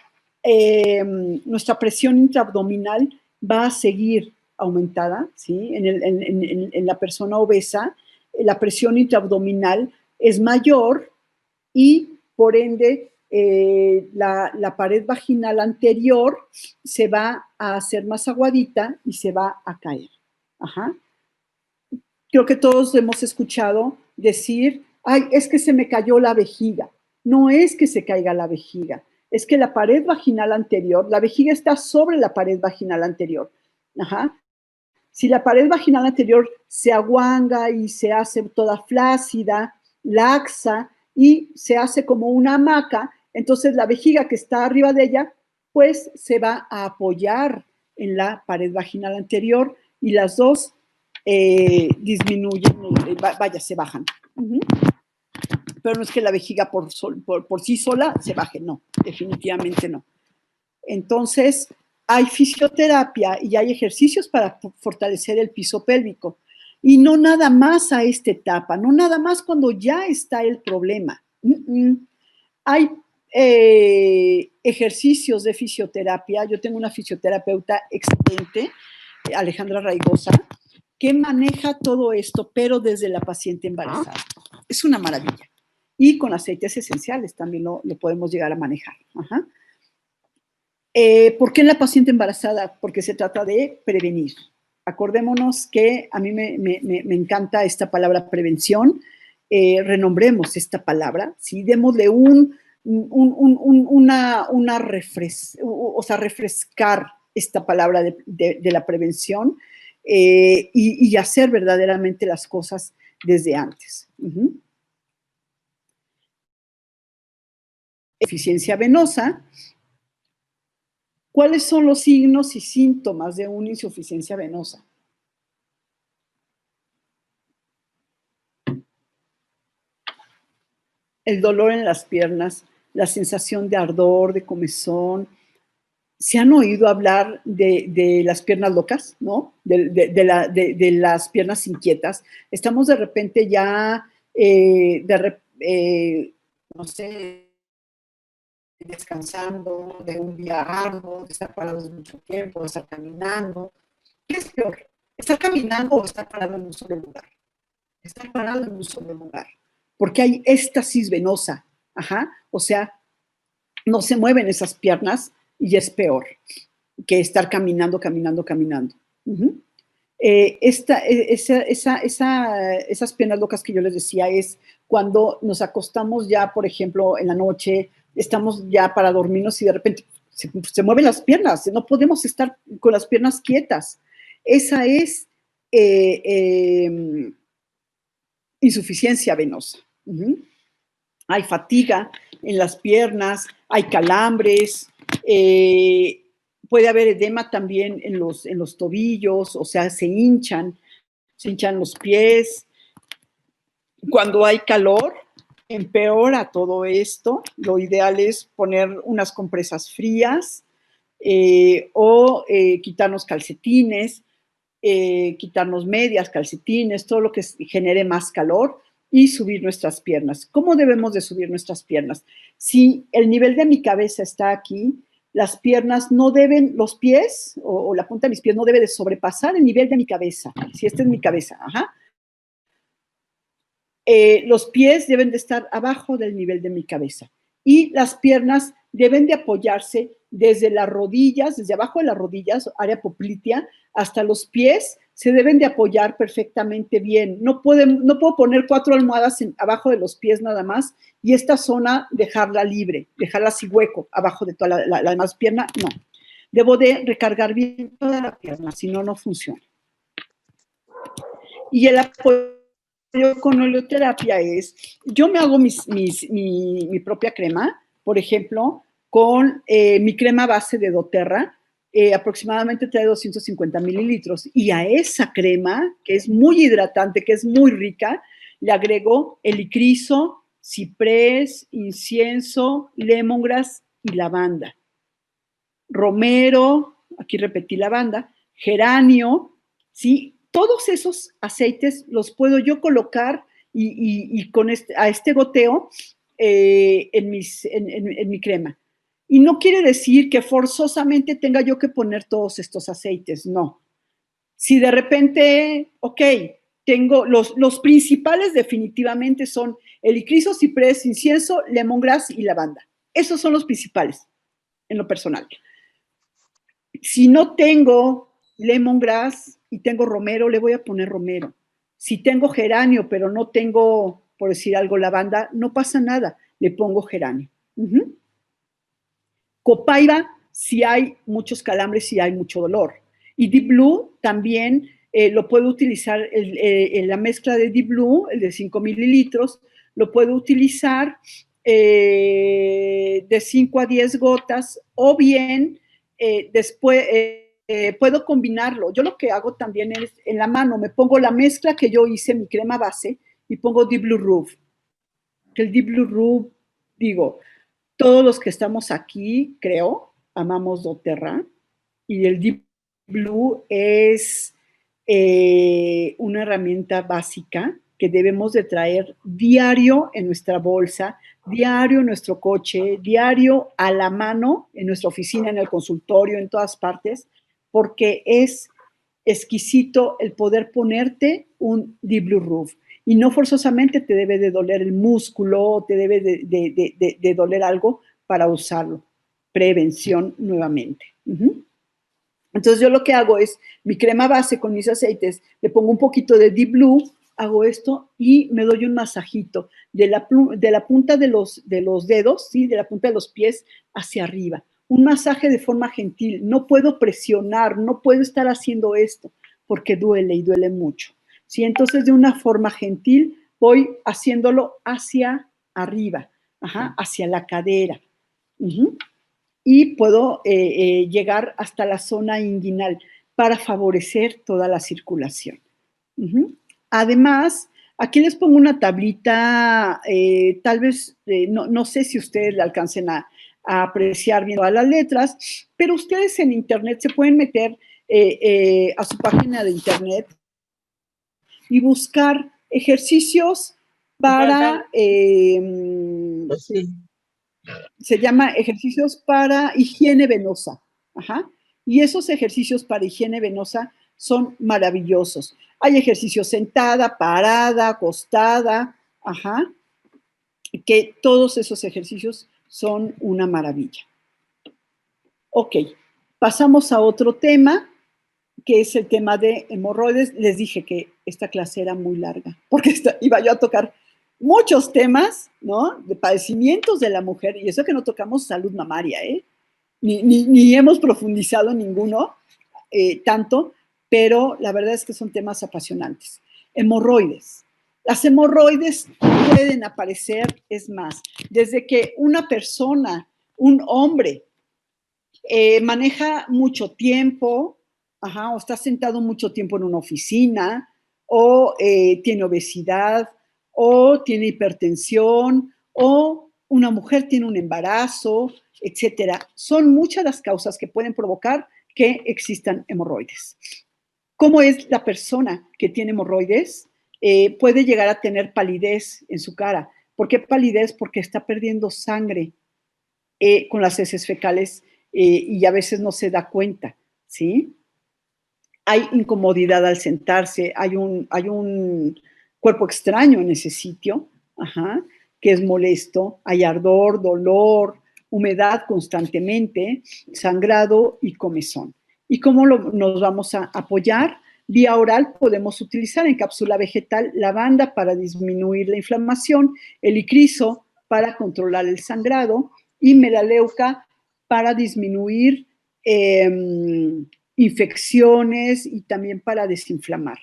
Speaker 1: presión intraabdominal va a seguir aumentada, ¿sí? En la persona obesa, la presión intraabdominal es mayor y, por ende, la pared vaginal anterior se va a hacer más aguadita y se va a caer. Ajá. Creo que todos hemos escuchado decir, ay, es que se me cayó la vejiga. No es que se caiga la vejiga, es que la pared vaginal anterior, la vejiga está sobre la pared vaginal anterior. Ajá. Si la pared vaginal anterior se aguanga y se hace toda flácida, laxa y se hace como una hamaca, entonces la vejiga que está arriba de ella, pues se va a apoyar en la pared vaginal anterior y las dos disminuyen, se bajan. Pero no es que la vejiga por sí sola se baje, no, definitivamente no. Entonces, hay fisioterapia y hay ejercicios para fortalecer el piso pélvico. Y no nada más a esta etapa, no nada más cuando ya está el problema. Hay ejercicios de fisioterapia. Yo tengo una fisioterapeuta excelente, Alejandra Raigosa, que maneja todo esto, pero desde la paciente embarazada. Es una maravilla. Y con aceites esenciales también lo podemos llegar a manejar. Ajá. ¿Por qué en la paciente embarazada? Porque se trata de prevenir. Acordémonos que a mí me encanta esta palabra prevención. Renombremos esta palabra, ¿sí? Démosle refrescar esta palabra de la prevención y hacer verdaderamente las cosas desde antes. Insuficiencia venosa. ¿Cuáles son los signos y síntomas de una insuficiencia venosa? El dolor en las piernas, la sensación de ardor, de comezón. ¿Se han oído hablar de las piernas locas, no? De las piernas inquietas. Estamos de repente ya, no sé, descansando de un día arduo, de estar parados mucho tiempo, de estar caminando. ¿Qué es peor? ¿Estar caminando o estar parado en un solo lugar? Estar parado en un solo lugar. Porque hay éstasis venosa. Ajá. O sea, no se mueven esas piernas y es peor que estar caminando. Esas piernas locas que yo les decía es cuando nos acostamos ya, por ejemplo, en la noche, estamos ya para dormirnos y de repente se mueven las piernas, no podemos estar con las piernas quietas. Esa es insuficiencia venosa. Hay fatiga en las piernas, hay calambres, puede haber edema también en los tobillos, o sea, se hinchan los pies. Cuando hay calor, empeora todo esto. Lo ideal es poner unas compresas frías o quitarnos calcetines, quitarnos medias, calcetines, todo lo que genere más calor y subir nuestras piernas. ¿Cómo debemos de subir nuestras piernas? Si el nivel de mi cabeza está aquí, las piernas no deben, los pies o la punta de mis pies no debe de sobrepasar el nivel de mi cabeza. Si esta es mi cabeza, ajá. Los pies deben de estar abajo del nivel de mi cabeza y las piernas deben de apoyarse desde las rodillas, desde abajo de las rodillas, área poplitea, hasta los pies, se deben de apoyar perfectamente bien. No puedo poner 4 almohadas abajo de los pies nada más y esta zona dejarla libre, dejarla así hueco abajo de toda la demás pierna, no. Debo de recargar bien toda la pierna, si no, no funciona. Y el apoyo con oleoterapia es, yo me hago mi propia crema, por ejemplo, con mi crema base de doTERRA, aproximadamente trae 250 mililitros, y a esa crema, que es muy hidratante, que es muy rica, le agrego helichrysum, ciprés, incienso, lemongrass y lavanda. Romero, aquí repetí lavanda, geranio, ¿sí? Todos esos aceites los puedo yo colocar y con a este goteo en mi crema. Y no quiere decir que forzosamente tenga yo que poner todos estos aceites, no. Si de repente, ok, tengo los principales definitivamente son helichrysum, ciprés, incienso, lemongrass y lavanda. Esos son los principales en lo personal. Si no tengo lemongrass y tengo romero, le voy a poner romero. Si tengo geranio, pero no tengo, por decir algo, lavanda, no pasa nada, le pongo geranio. Copaiba, si hay muchos calambres, si hay mucho dolor. Y Deep Blue también lo puedo utilizar, la mezcla de Deep Blue, el de 5 mililitros, lo puedo utilizar de 5 a 10 gotas o bien después puedo combinarlo. Yo lo que hago también es en la mano, me pongo la mezcla que yo hice, mi crema base, y pongo Deep Blue Roof. Que el Deep Blue Roof, digo, todos los que estamos aquí, creo, amamos doTERRA, y el Deep Blue es una herramienta básica que debemos de traer diario en nuestra bolsa, diario en nuestro coche, diario a la mano, en nuestra oficina, en el consultorio, en todas partes, porque es exquisito el poder ponerte un Deep Blue Roof. Y no forzosamente te debe de doler el músculo, te debe de doler algo para usarlo. Prevención nuevamente. Entonces yo lo que hago es mi crema base con mis aceites, le pongo un poquito de Deep Blue, hago esto y me doy un masajito de la punta de los dedos, ¿sí? De la punta de los pies hacia arriba. Un masaje de forma gentil. No puedo presionar, no puedo estar haciendo esto porque duele y duele mucho. ¿Sí? Entonces de una forma gentil voy haciéndolo hacia arriba, hacia la cadera. Y puedo llegar hasta la zona inguinal para favorecer toda la circulación. Además, aquí les pongo una tablita, tal vez, no sé si ustedes la alcancen a apreciar bien todas las letras, pero ustedes en internet se pueden meter a su página de internet y buscar ejercicios para... se llama ejercicios para higiene venosa. Y esos ejercicios para higiene venosa son maravillosos. Hay ejercicios sentada, parada, acostada, que todos esos ejercicios son una maravilla. Ok, pasamos a otro tema, que es el tema de hemorroides. Les dije que esta clase era muy larga, porque iba yo a tocar muchos temas, ¿no? De padecimientos de la mujer, y eso que no tocamos salud mamaria, ni hemos profundizado en ninguno tanto, pero la verdad es que son temas apasionantes. Hemorroides. Las hemorroides pueden aparecer, es más, desde que una persona, un hombre, maneja mucho tiempo, o está sentado mucho tiempo en una oficina, o tiene obesidad, o tiene hipertensión, o una mujer tiene un embarazo, etcétera. Son muchas las causas que pueden provocar que existan hemorroides. ¿Cómo es la persona que tiene hemorroides? Puede llegar a tener palidez en su cara. ¿Por qué palidez? Porque está perdiendo sangre con las heces fecales y a veces no se da cuenta, ¿sí? Hay incomodidad al sentarse, hay un cuerpo extraño en ese sitio, que es molesto, hay ardor, dolor, humedad constantemente, sangrado y comezón. ¿Y cómo nos vamos a apoyar? Vía oral podemos utilizar en cápsula vegetal lavanda para disminuir la inflamación, el licrizo para controlar el sangrado y melaleuca para disminuir infecciones y también para desinflamar.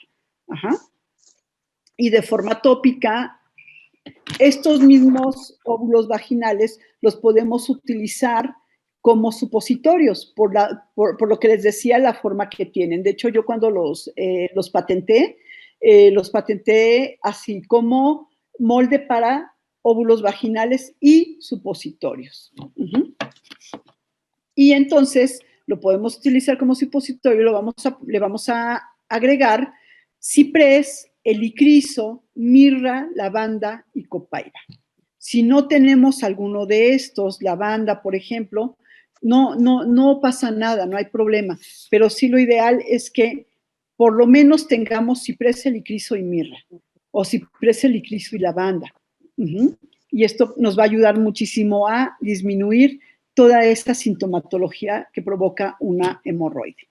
Speaker 1: Y de forma tópica, estos mismos óvulos vaginales los podemos utilizar como supositorios, por lo que les decía, la forma que tienen. De hecho, yo cuando los patenté así como molde para óvulos vaginales y supositorios. Y entonces lo podemos utilizar como supositorio, le vamos a agregar ciprés, helichrysum, mirra, lavanda y copaiba. Si no tenemos alguno de estos, lavanda, por ejemplo, no pasa nada, no hay problema, pero sí lo ideal es que por lo menos tengamos ciprés, helichrysum y mirra, o ciprés, helichrysum y lavanda. Y esto nos va a ayudar muchísimo a disminuir toda esta sintomatología que provoca una hemorroide.